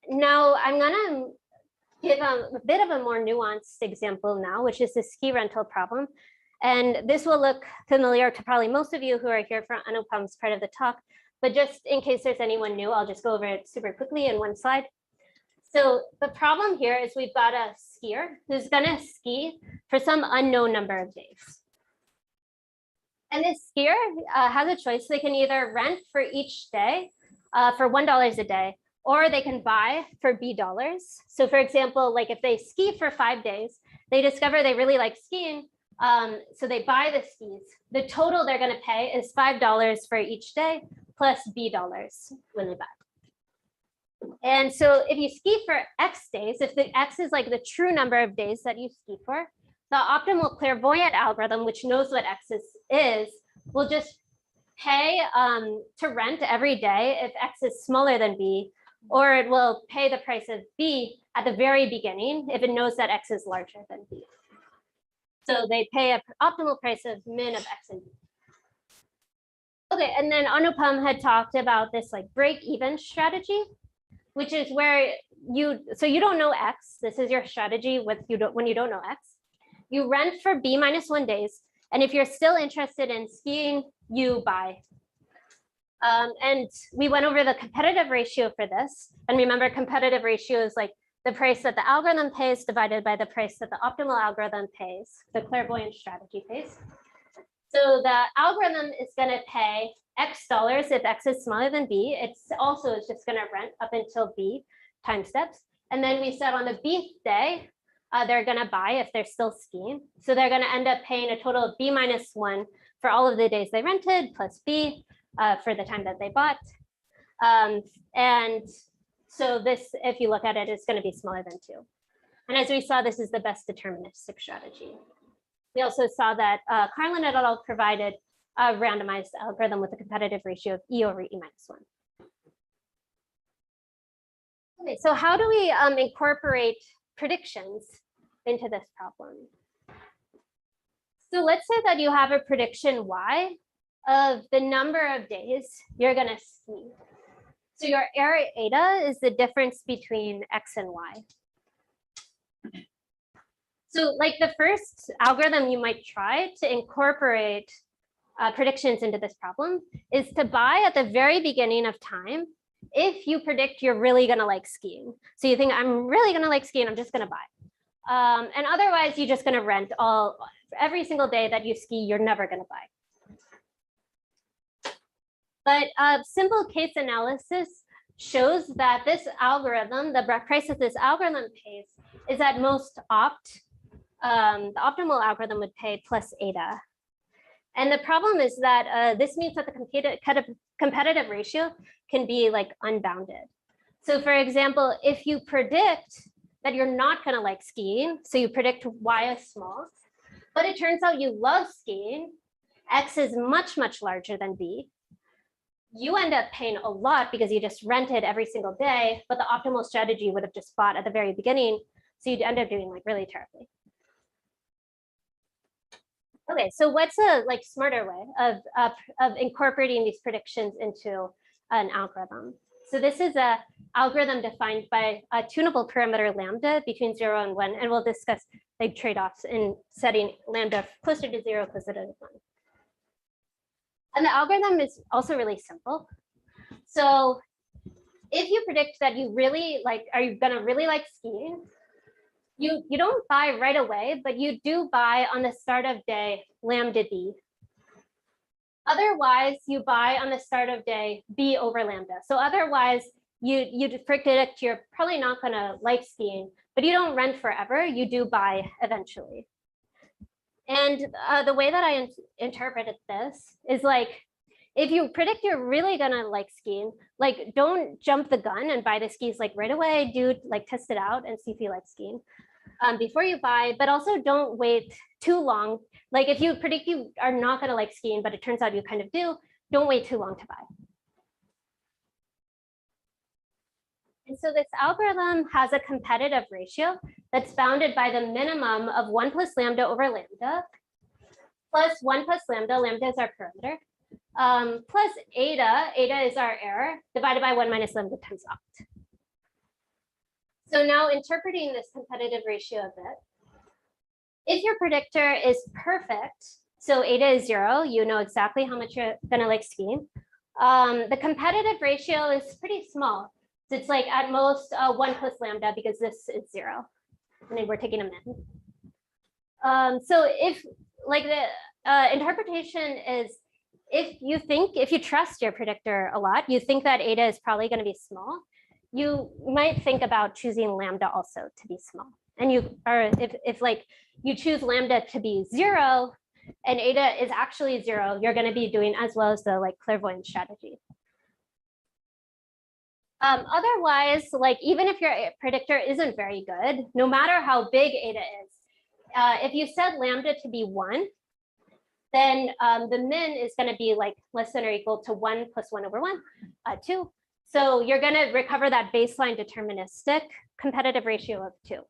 Now I'm going to give a bit of a more nuanced example now, which is the ski rental problem. And this will look familiar to probably most of you who are here for Anupam's part of the talk. But just in case there's anyone new, I'll just go over it super quickly in one slide. So the problem here is we've got a skier who's going to ski for some unknown number of days. And this skier has a choice. They can either rent for each day for $1 a day, or they can buy for $B. So for example, like if they ski for 5 days, they discover they really like skiing. So they buy the skis. The total they're going to pay is $5 for each day plus $B when they buy. And so if you ski for X days, if the X is like the true number of days that you ski for, the optimal clairvoyant algorithm, which knows what X is, will just pay to rent every day if X is smaller than B, or it will pay the price of B at the very beginning if it knows that X is larger than B. So they pay an optimal price of min of X and B. Okay, and then Anupam had talked about this like break-even strategy, which is where you don't know X. This is your strategy when you don't know X. You rent for B minus 1 days, and if you're still interested in skiing, you buy. And we went over the competitive ratio for this. And remember, competitive ratio is like the price that the algorithm pays divided by the price that the optimal algorithm pays, the clairvoyant strategy pays. So the algorithm is going to pay X dollars if X is smaller than B. It's also is just going to rent up until B time steps. And then we said on the B day, they're going to buy if they're still skiing. So they're going to end up paying a total of B minus 1 for all of the days they rented plus B for the time that they bought. And so this, if you look at it, is going to be smaller than 2. And as we saw, this is the best deterministic strategy. We also saw that Carlin et al. Provided a randomized algorithm with a competitive ratio of E over E minus 1. Okay, so how do we incorporate predictions into this problem? So let's say that you have a prediction Y of the number of days you're going to ski. So your error eta is the difference between X and Y. So like the first algorithm you might try to incorporate predictions into this problem is to buy at the very beginning of time if you predict you're really going to like skiing. So you think, I'm really going to like skiing, I'm just going to buy. And otherwise, you're just going to rent every single day that you ski, you're never going to buy. But simple case analysis shows that this algorithm, the price that this algorithm pays, is at most opt. The optimal algorithm would pay plus eta. And the problem is that this means that the competitive ratio can be like unbounded. So for example, if you predict that you're not going to like skiing, so you predict Y is small, but it turns out you love skiing, X is much, much larger than B, you end up paying a lot because you just rented every single day, but the optimal strategy would have just bought at the very beginning. So you'd end up doing like really terribly. Okay, so what's a like smarter way of incorporating these predictions into an algorithm? So this is a algorithm defined by a tunable parameter lambda between 0 and 1, and we'll discuss big trade-offs in setting lambda closer to 0, closer to 1. And the algorithm is also really simple. So if you predict that you really like, are you going to really like skiing? You don't buy right away, but you do buy on the start of day lambda B. Otherwise, you buy on the start of day B over lambda. So otherwise, you predict you're probably not going to like skiing, but you don't rent forever. You do buy eventually. And the way that I interpreted this is like, if you predict you're really going to like skiing, like don't jump the gun and buy the skis like right away. Do like test it out and see if you like skiing. Before you buy, but also don't wait too long. Like if you predict you are not going to like skiing, but it turns out you kind of do, don't wait too long to buy. And so this algorithm has a competitive ratio that's bounded by the minimum of 1 plus lambda over lambda, plus 1 plus lambda, lambda is our parameter, plus eta is our error, divided by 1 minus lambda times opt. So now interpreting this competitive ratio a bit, if your predictor is perfect, so eta is 0, you know exactly how much you're going to like skiing. The competitive ratio is pretty small. So it's like at most 1 plus lambda because this is 0. And then we're taking a min. So if like the interpretation is if you trust your predictor a lot, you think that eta is probably going to be small, you might think about choosing lambda also to be small. And if like you choose lambda to be 0 and eta is actually 0, you're going to be doing as well as the like clairvoyant strategy. Otherwise, like even if your predictor isn't very good, no matter how big eta is, if you set lambda to be 1, then the min is going to be like less than or equal to 1 plus 1 over 1, 2. So you're going to recover that baseline deterministic competitive ratio of 2.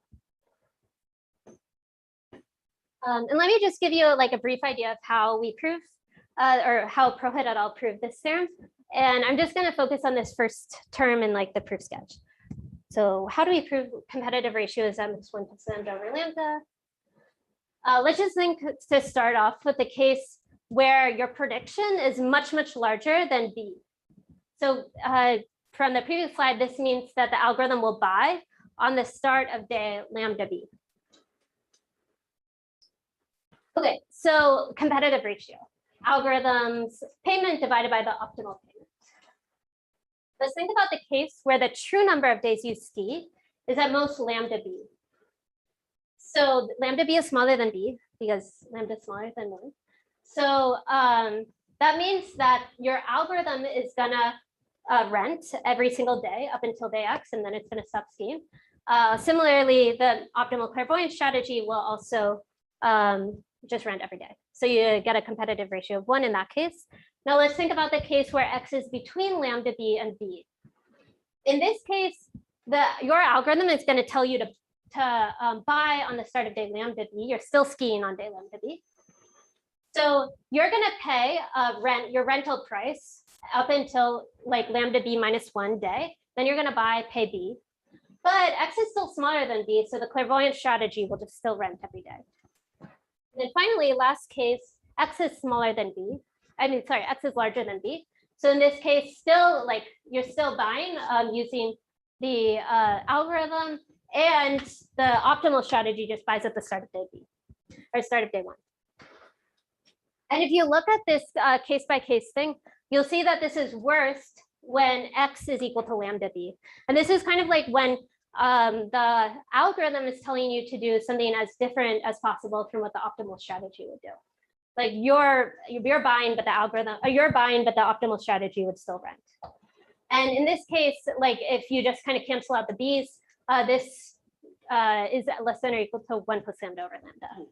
And let me just give you like a brief idea of how we prove or how Prohit et al. Proved this theorem. And I'm just going to focus on this first term in like the proof sketch. So how do we prove competitive ratio is m is 1 plus lambda over lambda? Let's just think to start off with the case where your prediction is much, much larger than B. So from the previous slide, this means that the algorithm will buy on the start of day lambda B. Okay, so competitive ratio, algorithms payment divided by the optimal payment. Let's think about the case where the true number of days you ski is at most lambda B. So lambda B is smaller than B because lambda is smaller than 1. So that means that your algorithm is gonna rent every single day up until day X, and then it's gonna stop skiing. Similarly, the optimal clairvoyance strategy will also just rent every day. So you get a competitive ratio of 1 in that case. Now let's think about the case where X is between lambda B and B. In this case, your algorithm is going to tell you to buy on the start of day lambda B. You're still skiing on day lambda B. So you're going to pay your rental price up until like lambda B minus 1 day. Then you're going to pay B. But X is still smaller than B, so the clairvoyance strategy will just still rent every day. And then finally, last case, X is smaller than B. X is larger than B. So in this case, still like you're still buying using the algorithm, and the optimal strategy just buys at the start of day B or start of day 1. And if you look at this case by case thing, you'll see that this is worst when X is equal to lambda B. And this is kind of like when the algorithm is telling you to do something as different as possible from what the optimal strategy would do. Like you're buying, but the algorithm, you're buying, but the optimal strategy would still rent. And in this case, like if you just kind of cancel out the B's, this is less than or equal to 1 plus lambda over lambda.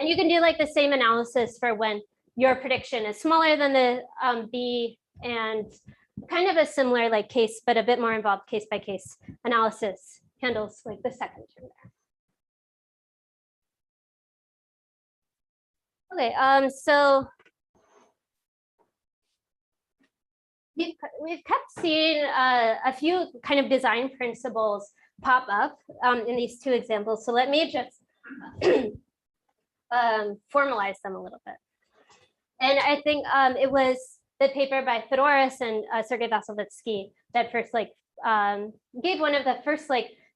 And you can do like the same analysis for when your prediction is smaller than the B, and kind of a similar like case, but a bit more involved case by case analysis handles like the second term there. Okay, so we've kept seeing a few kind of design principles pop up in these two examples. So let me just formalize them a little bit. And I think it was the paper by Theodorus and Sergei Vasilevsky that first gave one of the first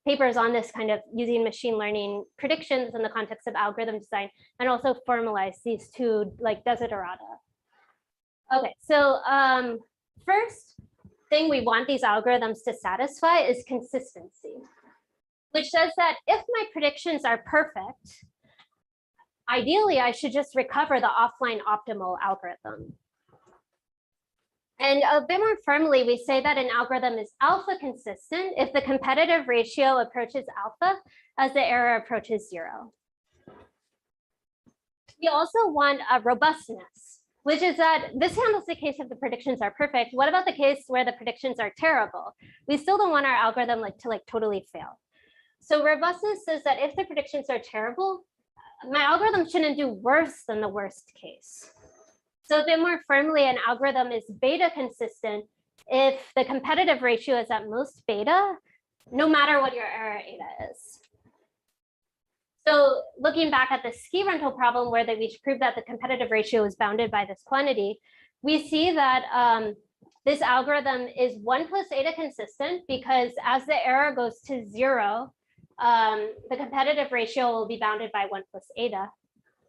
papers on this kind of using machine learning predictions in the context of algorithm design, and also formalized these two desiderata. Okay, so first thing we want these algorithms to satisfy is consistency, which says that if my predictions are perfect, ideally I should just recover the offline optimal algorithm. And a bit more firmly, we say that an algorithm is alpha consistent if the competitive ratio approaches alpha as the error approaches 0. We also want a robustness, which is that this handles the case if the predictions are perfect. What about the case where the predictions are terrible? We still don't want our algorithm to totally fail. So robustness says that if the predictions are terrible, my algorithm shouldn't do worse than the worst case. So a bit more firmly, an algorithm is beta consistent if the competitive ratio is at most beta, no matter what your error eta is. So looking back at the ski rental problem where we proved that the competitive ratio is bounded by this quantity, we see that this algorithm is 1 plus eta consistent because as the error goes to 0, the competitive ratio will be bounded by 1 plus eta.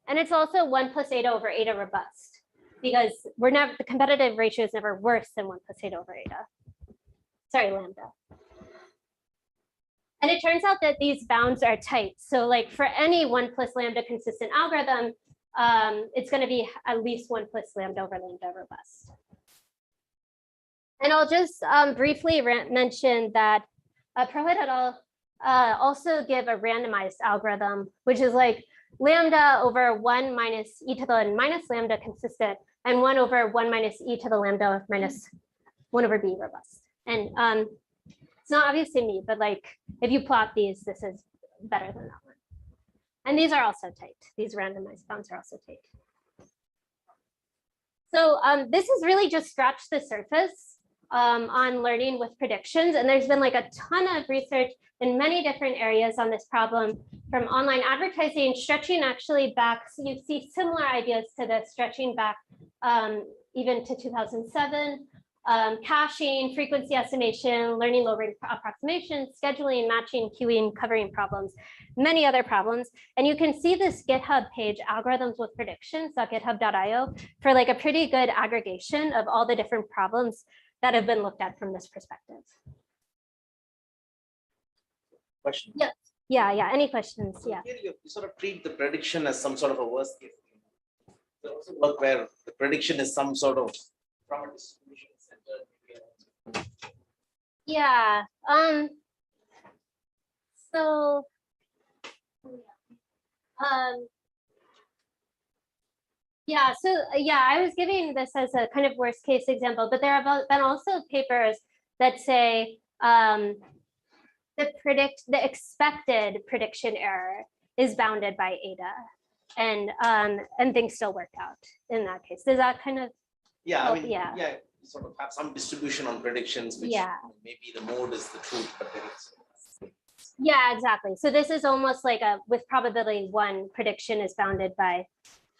And it's also 1 plus eta over eta robust, because the competitive ratio is never worse than 1 plus eta over eta. Sorry, lambda. And it turns out that these bounds are tight. So for any 1 plus lambda consistent algorithm, it's going to be at least 1 plus lambda over lambda robust. And I'll just briefly mention that Prohit et al. Also give a randomized algorithm, which is lambda over 1 minus e to the minus lambda consistent, and 1 over 1 minus e to the lambda minus 1 over b robust. And it's not obvious to me, but if you plot these, this is better than that one. And these are also tight. These randomized bounds are also tight. So this has really just scratched the surface on learning with predictions. And there's been like a ton of research in many different areas on this problem, from online advertising, stretching actually back. So you see similar ideas to this, stretching back even to 2007. Caching, frequency estimation, learning lowering approximation, scheduling, matching, queuing, covering problems, many other problems. And you can see this GitHub page, algorithms with predictions.github.io, for like a pretty good aggregation of all the different problems that have been looked at from this perspective. Question. Yeah. Any questions? Yeah. Here you sort of treat the prediction as some sort of a worst case. There also work where the prediction is some sort of from a distribution center. Yeah. I was giving this as a kind of worst case example, but there have been also papers that say the expected prediction error is bounded by eta, and things still worked out in that case. Does that kind of You sort of have some distribution on predictions, which maybe the mode is the truth, but then it's exactly. So this is almost like with probability 1, prediction is bounded by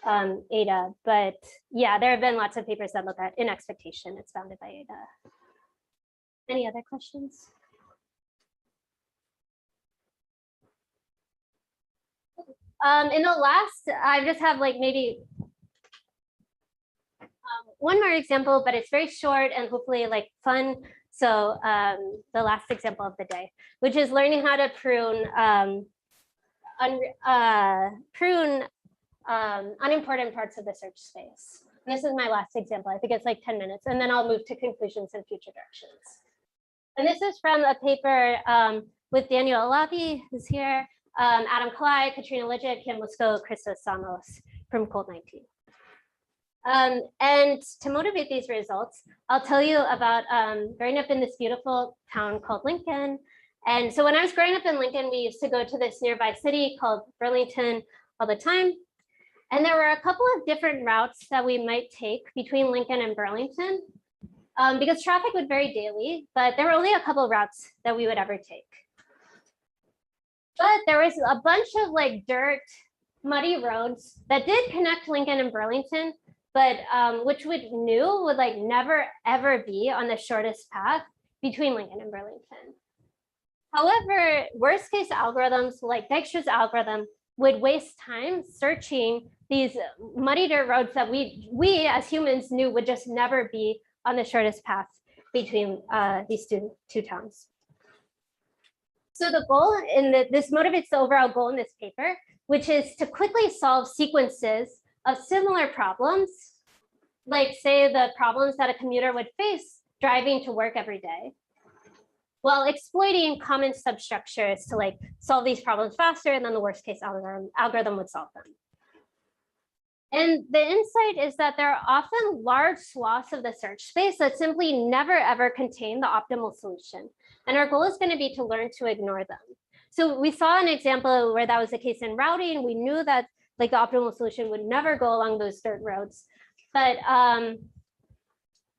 eta, but there have been lots of papers that look at in expectation it's bounded by eta. Any other questions? In the last, I just have like maybe one more example, but it's very short and hopefully like fun. So the last example of the day, which is learning how to prune unimportant parts of the search space. And this is my last example. I think it's like 10 minutes, and then I'll move to conclusions and future directions. And this is from a paper with Daniel Alavi, who's here, Adam Kalai, Katrina Lidget, Kim Musco, Christos Samos from Cold 19. And to motivate these results, I'll tell you about growing up in this beautiful town called Lincoln. And so when I was growing up in Lincoln, we used to go to this nearby city called Burlington all the time. And there were a couple of different routes that we might take between Lincoln and Burlington, because traffic would vary daily, but there were only a couple of routes that we would ever take. But there was a bunch of like dirt, muddy roads that did connect Lincoln and Burlington, but which we knew would like never ever be on the shortest path between Lincoln and Burlington. However, worst case algorithms like Dijkstra's algorithm would waste time searching these muddy dirt roads that we as humans knew would just never be on the shortest path between these two towns. So the goal this motivates the overall goal in this paper, which is to quickly solve sequences of similar problems, like say the problems that a commuter would face driving to work every day, while exploiting common substructures to like solve these problems faster, and then the worst case algorithm would solve them. And the insight is that there are often large swaths of the search space that simply never ever contain the optimal solution. And our goal is going to be to learn to ignore them. So we saw an example where that was the case in routing. We knew that like the optimal solution would never go along those dirt roads. But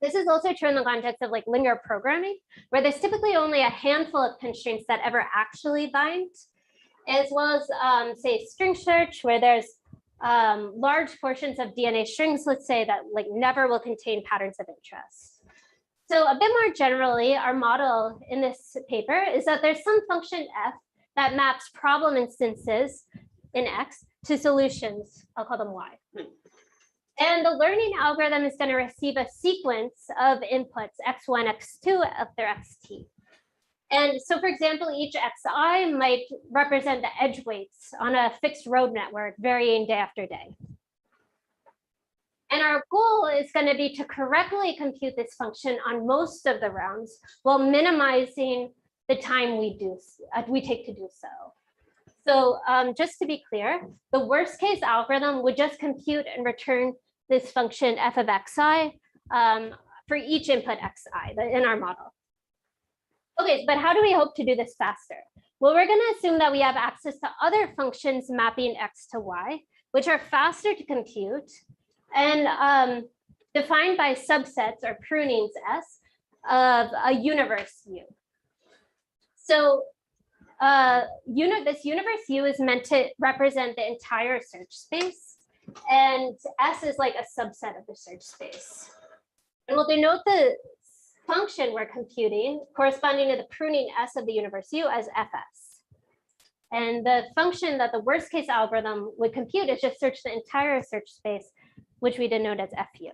this is also true in the context of like linear programming, where there's typically only a handful of constraints that ever actually bind, as well as say string search, where there's large portions of DNA strings, let's say, that like never will contain patterns of interest. So a bit more generally, our model in this paper is that there's some function f that maps problem instances in X to solutions, I'll call them Y. And the learning algorithm is going to receive a sequence of inputs, X1, X2, up their Xt. And so, for example, each Xi might represent the edge weights on a fixed road network varying day after day. And our goal is going to be to correctly compute this function on most of the rounds while minimizing the time we take to do so. So just to be clear, the worst case algorithm would just compute and return this function f of xi for each input xi in our model. Okay, but how do we hope to do this faster? Well, we're going to assume that we have access to other functions mapping x to y, which are faster to compute and defined by subsets or prunings S of a universe U. So this universe U is meant to represent the entire search space, and S is like a subset of the search space. And we'll denote the function we're computing corresponding to the pruning S of the universe U as Fs. And the function that the worst case algorithm would compute is just search the entire search space, which we denote as Fu.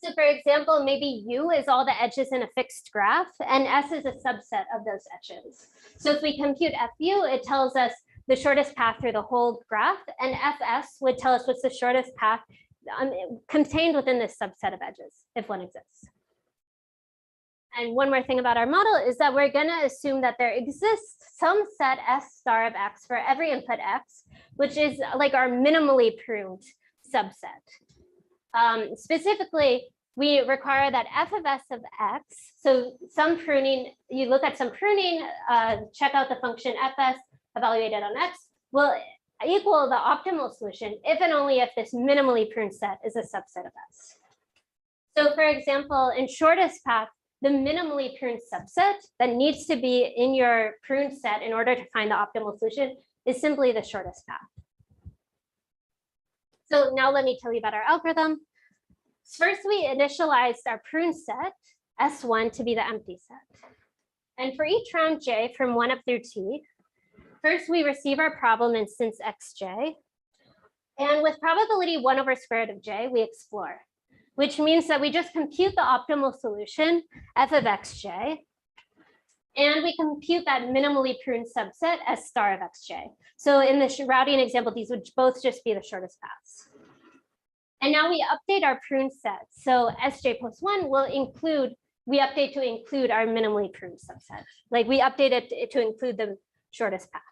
So for example, maybe U is all the edges in a fixed graph and S is a subset of those edges. So if we compute Fu, it tells us the shortest path through the whole graph, and Fs would tell us what's the shortest path contained within this subset of edges, if one exists. And one more thing about our model is that we're going to assume that there exists some set S star of X for every input X, which is like our minimally pruned subset. Specifically, we require that f of s of x, so some pruning, you look at some pruning, check out the function fs evaluated on x, will equal the optimal solution if and only if this minimally pruned set is a subset of s. So for example, in shortest path, the minimally pruned subset that needs to be in your pruned set in order to find the optimal solution is simply the shortest path. So now let me tell you about our algorithm. First, we initialized our prune set, S1, to be the empty set. And for each round j from 1 up through t, first we receive our problem instance xj. And with probability 1 over square root of j, we explore, which means that we just compute the optimal solution, f of xj. And we compute that minimally pruned subset as star of xj. So in the routing example, these would both just be the shortest paths. And now we update our pruned set. So sj plus 1 will include, we update to include our minimally pruned subset. Like we update it to include the shortest path.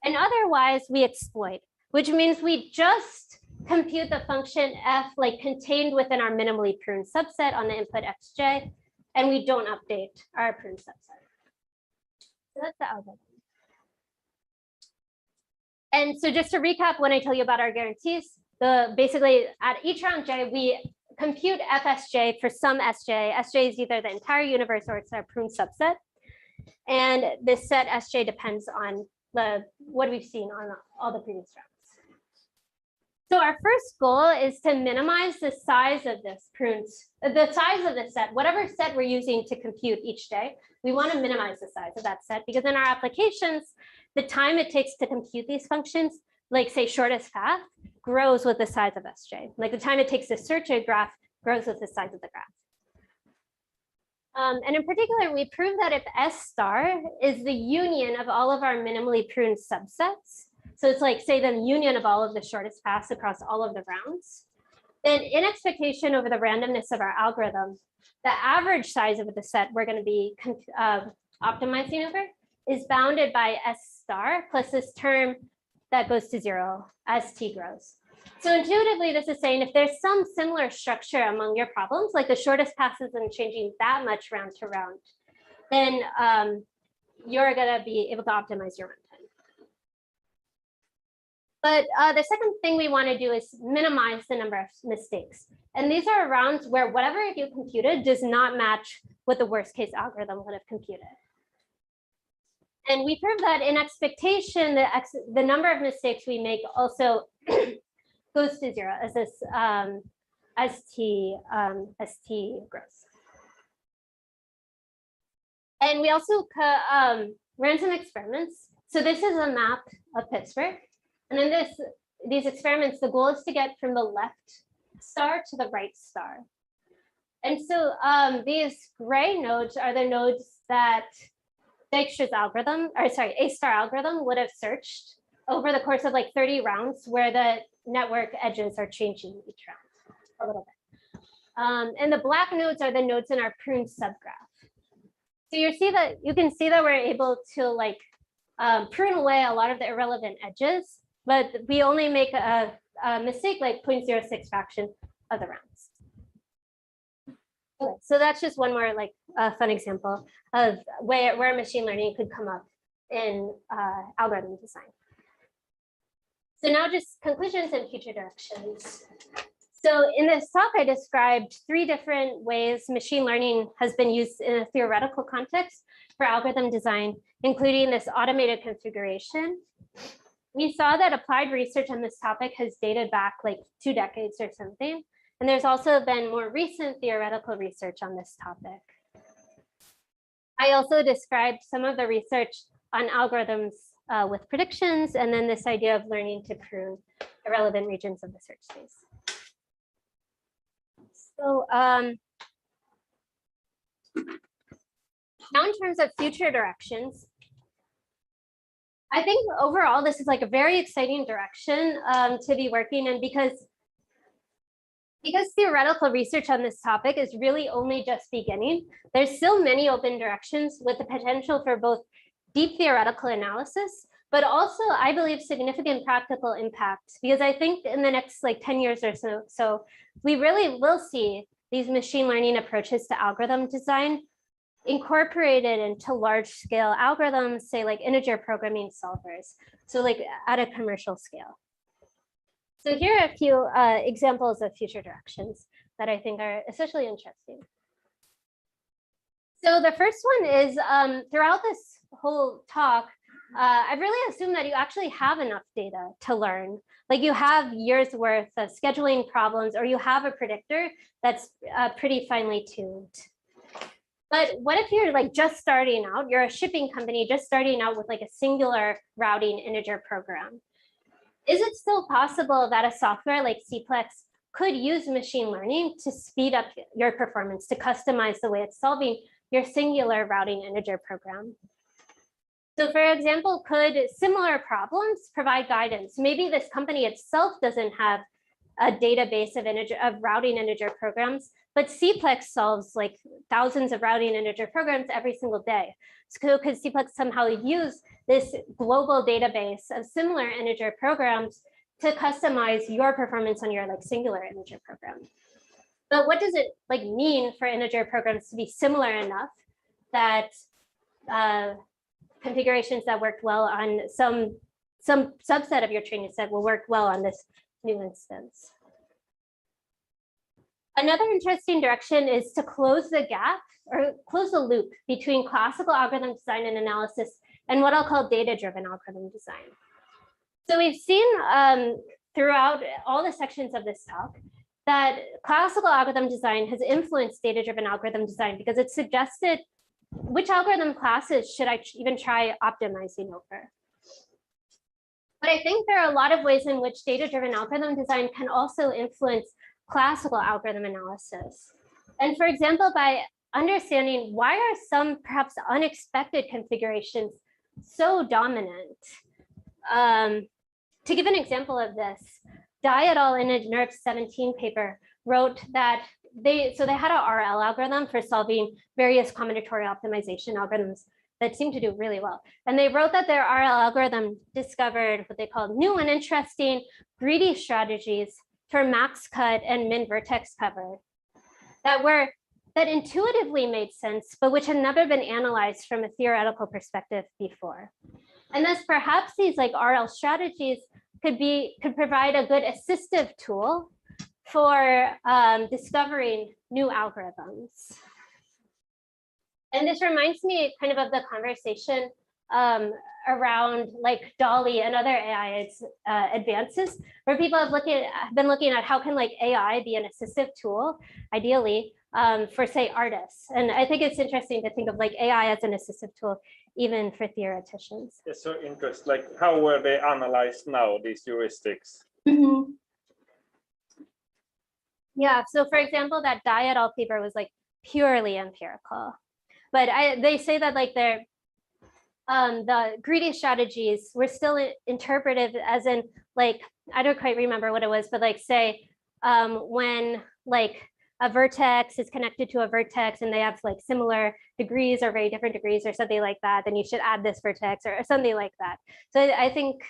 And otherwise we exploit, which means we just compute the function f like contained within our minimally pruned subset on the input xj, and we don't update our pruned subset. So that's the algorithm. And so just to recap, when I tell you about our guarantees, basically at each round j, we compute fsj for some sj. Sj is either the entire universe or it's our pruned subset. And this set sj depends on what we've seen on all the previous rounds. So our first goal is to minimize the size of this the size of the set, whatever set we're using to compute each day, we want to minimize the size of that set because in our applications, the time it takes to compute these functions, like say shortest path, grows with the size of sj. Like the time it takes to search a graph grows with the size of the graph. And in particular, we proved that if S star is the union of all of our minimally pruned subsets, so it's like, say, the union of all of the shortest paths across all of the rounds, then in expectation over the randomness of our algorithm, the average size of the set we're going to be optimizing over is bounded by S star plus this term that goes to 0 as t grows. So intuitively, this is saying if there's some similar structure among your problems, like the shortest path isn't changing that much round to round, then you're going to be able to optimize your runtime. But the second thing we want to do is minimize the number of mistakes. And these are rounds where whatever you computed does not match what the worst case algorithm would have computed. And we proved that in expectation, the number of mistakes we make also goes to 0 as this as t grows. And we also ran some experiments. So this is a map of Pittsburgh. And in these experiments, the goal is to get from the left star to the right star. And so these gray nodes are the nodes that Dijkstra's algorithm, or sorry, A-star algorithm would have searched over the course of like 30 rounds where the network edges are changing each round a little bit. And the black nodes are the nodes in our pruned subgraph. So you can see that we're able to like prune away a lot of the irrelevant edges, but we only make a mistake like 0.06 fraction of the rounds. Okay, so that's just one more like fun example of where machine learning could come up in algorithm design. So now just conclusions and future directions. So in this talk, I described 3 different ways machine learning has been used in a theoretical context for algorithm design, including this automated configuration. We saw that applied research on this topic has dated back like 2 decades or something. And there's also been more recent theoretical research on this topic. I also described some of the research on algorithms with predictions, and then this idea of learning to prove irrelevant regions of the search space. So now in terms of future directions, I think overall this is like a very exciting direction to be working in because theoretical research on this topic is really only just beginning. There's still many open directions with the potential for both deep theoretical analysis, but also I believe significant practical impact, because I think in the next like 10 years or so, we really will see these machine learning approaches to algorithm design incorporated into large scale algorithms, say like integer programming solvers. So like at a commercial scale. So here are a few examples of future directions that I think are especially interesting. So the first one is throughout this whole talk, I've really assumed that you actually have enough data to learn. Like you have years worth of scheduling problems, or you have a predictor that's pretty finely tuned. But what if you're like just starting out, you're a shipping company just starting out with like a singular routing integer program? Is it still possible that a software like Cplex could use machine learning to speed up your performance, to customize the way it's solving your singular routing integer program? So for example, could similar problems provide guidance? Maybe this company itself doesn't have a database of routing integer programs, but Cplex solves like thousands of routing integer programs every single day. So could Cplex somehow use this global database of similar integer programs to customize your performance on your like singular integer program? But what does it like mean for integer programs to be similar enough that configurations that worked well on some subset of your training set will work well on this new instance? Another interesting direction is to close the gap or close the loop between classical algorithm design and analysis and what I'll call data-driven algorithm design. So we've seen throughout all the sections of this talk that classical algorithm design has influenced data-driven algorithm design because it suggested which algorithm classes should I even try optimizing over. But I think there are a lot of ways in which data-driven algorithm design can also influence classical algorithm analysis. And for example, by understanding why are some perhaps unexpected configurations so dominant. To give an example of this, Dai et al. In a NeurIPS 17 paper wrote that they had a RL algorithm for solving various combinatorial optimization algorithms that seemed to do really well. And they wrote that their RL algorithm discovered what they called new and interesting greedy strategies for max cut and min vertex cover that intuitively made sense, but which had never been analyzed from a theoretical perspective before. And thus perhaps these like RL strategies could provide a good assistive tool for discovering new algorithms. And this reminds me kind of the conversation around like DALL-E and other AI advances, where people have been looking at how can like AI be an assistive tool, ideally, for say artists. And I think it's interesting to think of like AI as an assistive tool, even for theoreticians. It's so interesting. Like, how were they analyzed now, these heuristics? Mm-hmm. Yeah, so for example, that Dai et al. Paper was like purely empirical. But they say that like the greedy strategies were still interpretive, as in like, I don't quite remember what it was, but like say when like a vertex is connected to a vertex and they have like similar degrees or very different degrees or something like that, then you should add this vertex or something like that. So I think,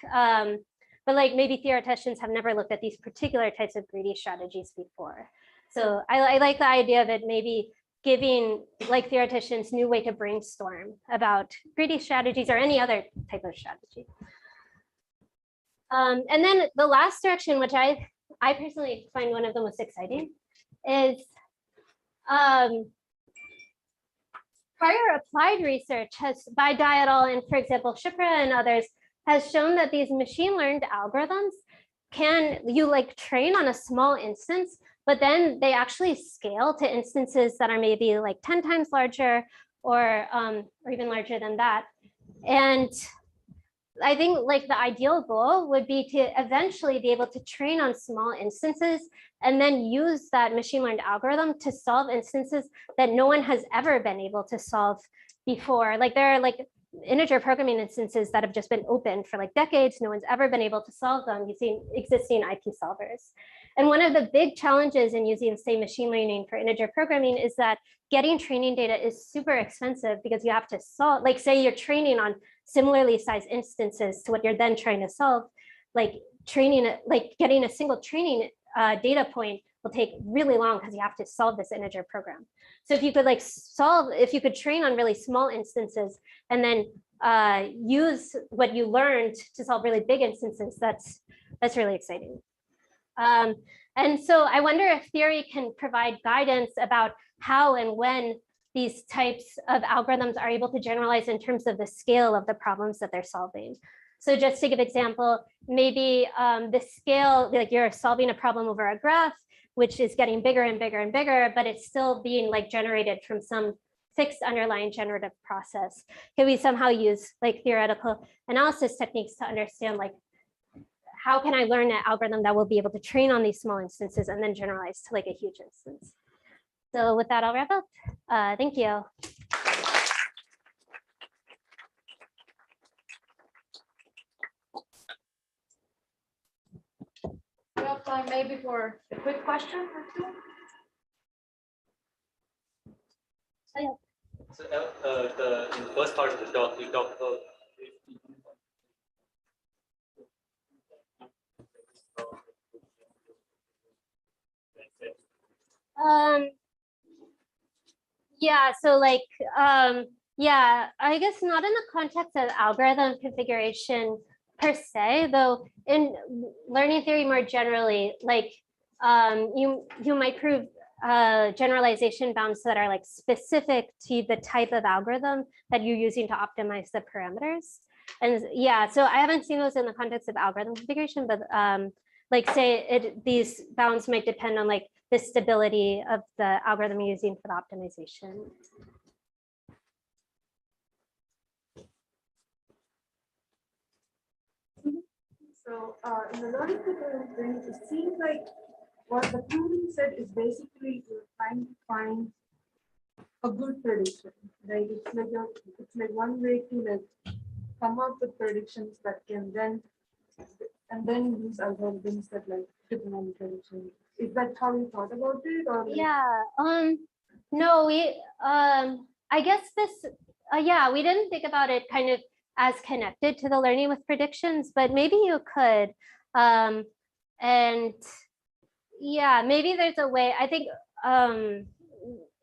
but like maybe theoreticians have never looked at these particular types of greedy strategies before. So I like the idea that maybe giving like theoreticians new way to brainstorm about greedy strategies or any other type of strategy. And then the last direction, which I personally find one of the most exciting, is prior applied research has, by Dai et al. And for example, Shipra and others, has shown that these machine learned algorithms you like train on a small instance, but then they actually scale to instances that are maybe like 10 times larger or even larger than that. And I think like the ideal goal would be to eventually be able to train on small instances and then use that machine learned algorithm to solve instances that no one has ever been able to solve before. Like there are like integer programming instances that have just been open for like decades. No one's ever been able to solve them using existing IP solvers. And one of the big challenges in using, say, machine learning for integer programming is that getting training data is super expensive because you have to solve, like say you're training on similarly sized instances to what you're then trying to solve, like training, like getting a single training data point will take really long because you have to solve this integer program. So if you could like if you could train on really small instances and then use what you learned to solve really big instances, that's really exciting. And so I wonder if theory can provide guidance about how and when these types of algorithms are able to generalize in terms of the scale of the problems that they're solving. So just to give example, maybe the scale, like you're solving a problem over a graph, which is getting bigger and bigger and bigger, but it's still being like generated from some fixed underlying generative process. Can we somehow use like theoretical analysis techniques to understand like, how can I learn an algorithm that will be able to train on these small instances and then generalize to like a huge instance? So with that, I'll wrap up. Thank you. We have time maybe for a quick question or two. So in the first part of the talk, you talked about Yeah, so like, yeah, I guess not in the context of algorithm configuration per se, though in learning theory more generally, like you might prove generalization bounds that are like specific to the type of algorithm that you're using to optimize the parameters. And yeah, so I haven't seen those in the context of algorithm configuration, but like say these bounds might depend on like the stability of the algorithm you're using for the optimization. So in the learning tutorial thing, it seems like what the proving set is basically you're trying to find a good prediction, right? It's like one way to like come up with predictions that can then use algorithms that like depend prediction. Is that how you thought about it? Or Yeah. No, we I guess this yeah, we didn't think about it kind of as connected to the learning with predictions, but maybe you could. And yeah, maybe there's a way, I think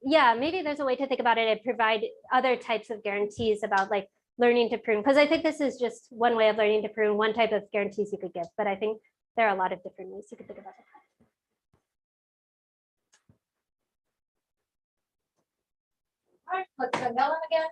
yeah, maybe there's a way to think about it and provide other types of guarantees about like learning to prune, because I think this is just one way of learning to prune, one type of guarantees you could give, but I think there are a lot of different ways you could think about it. All right, let's send Ellen again.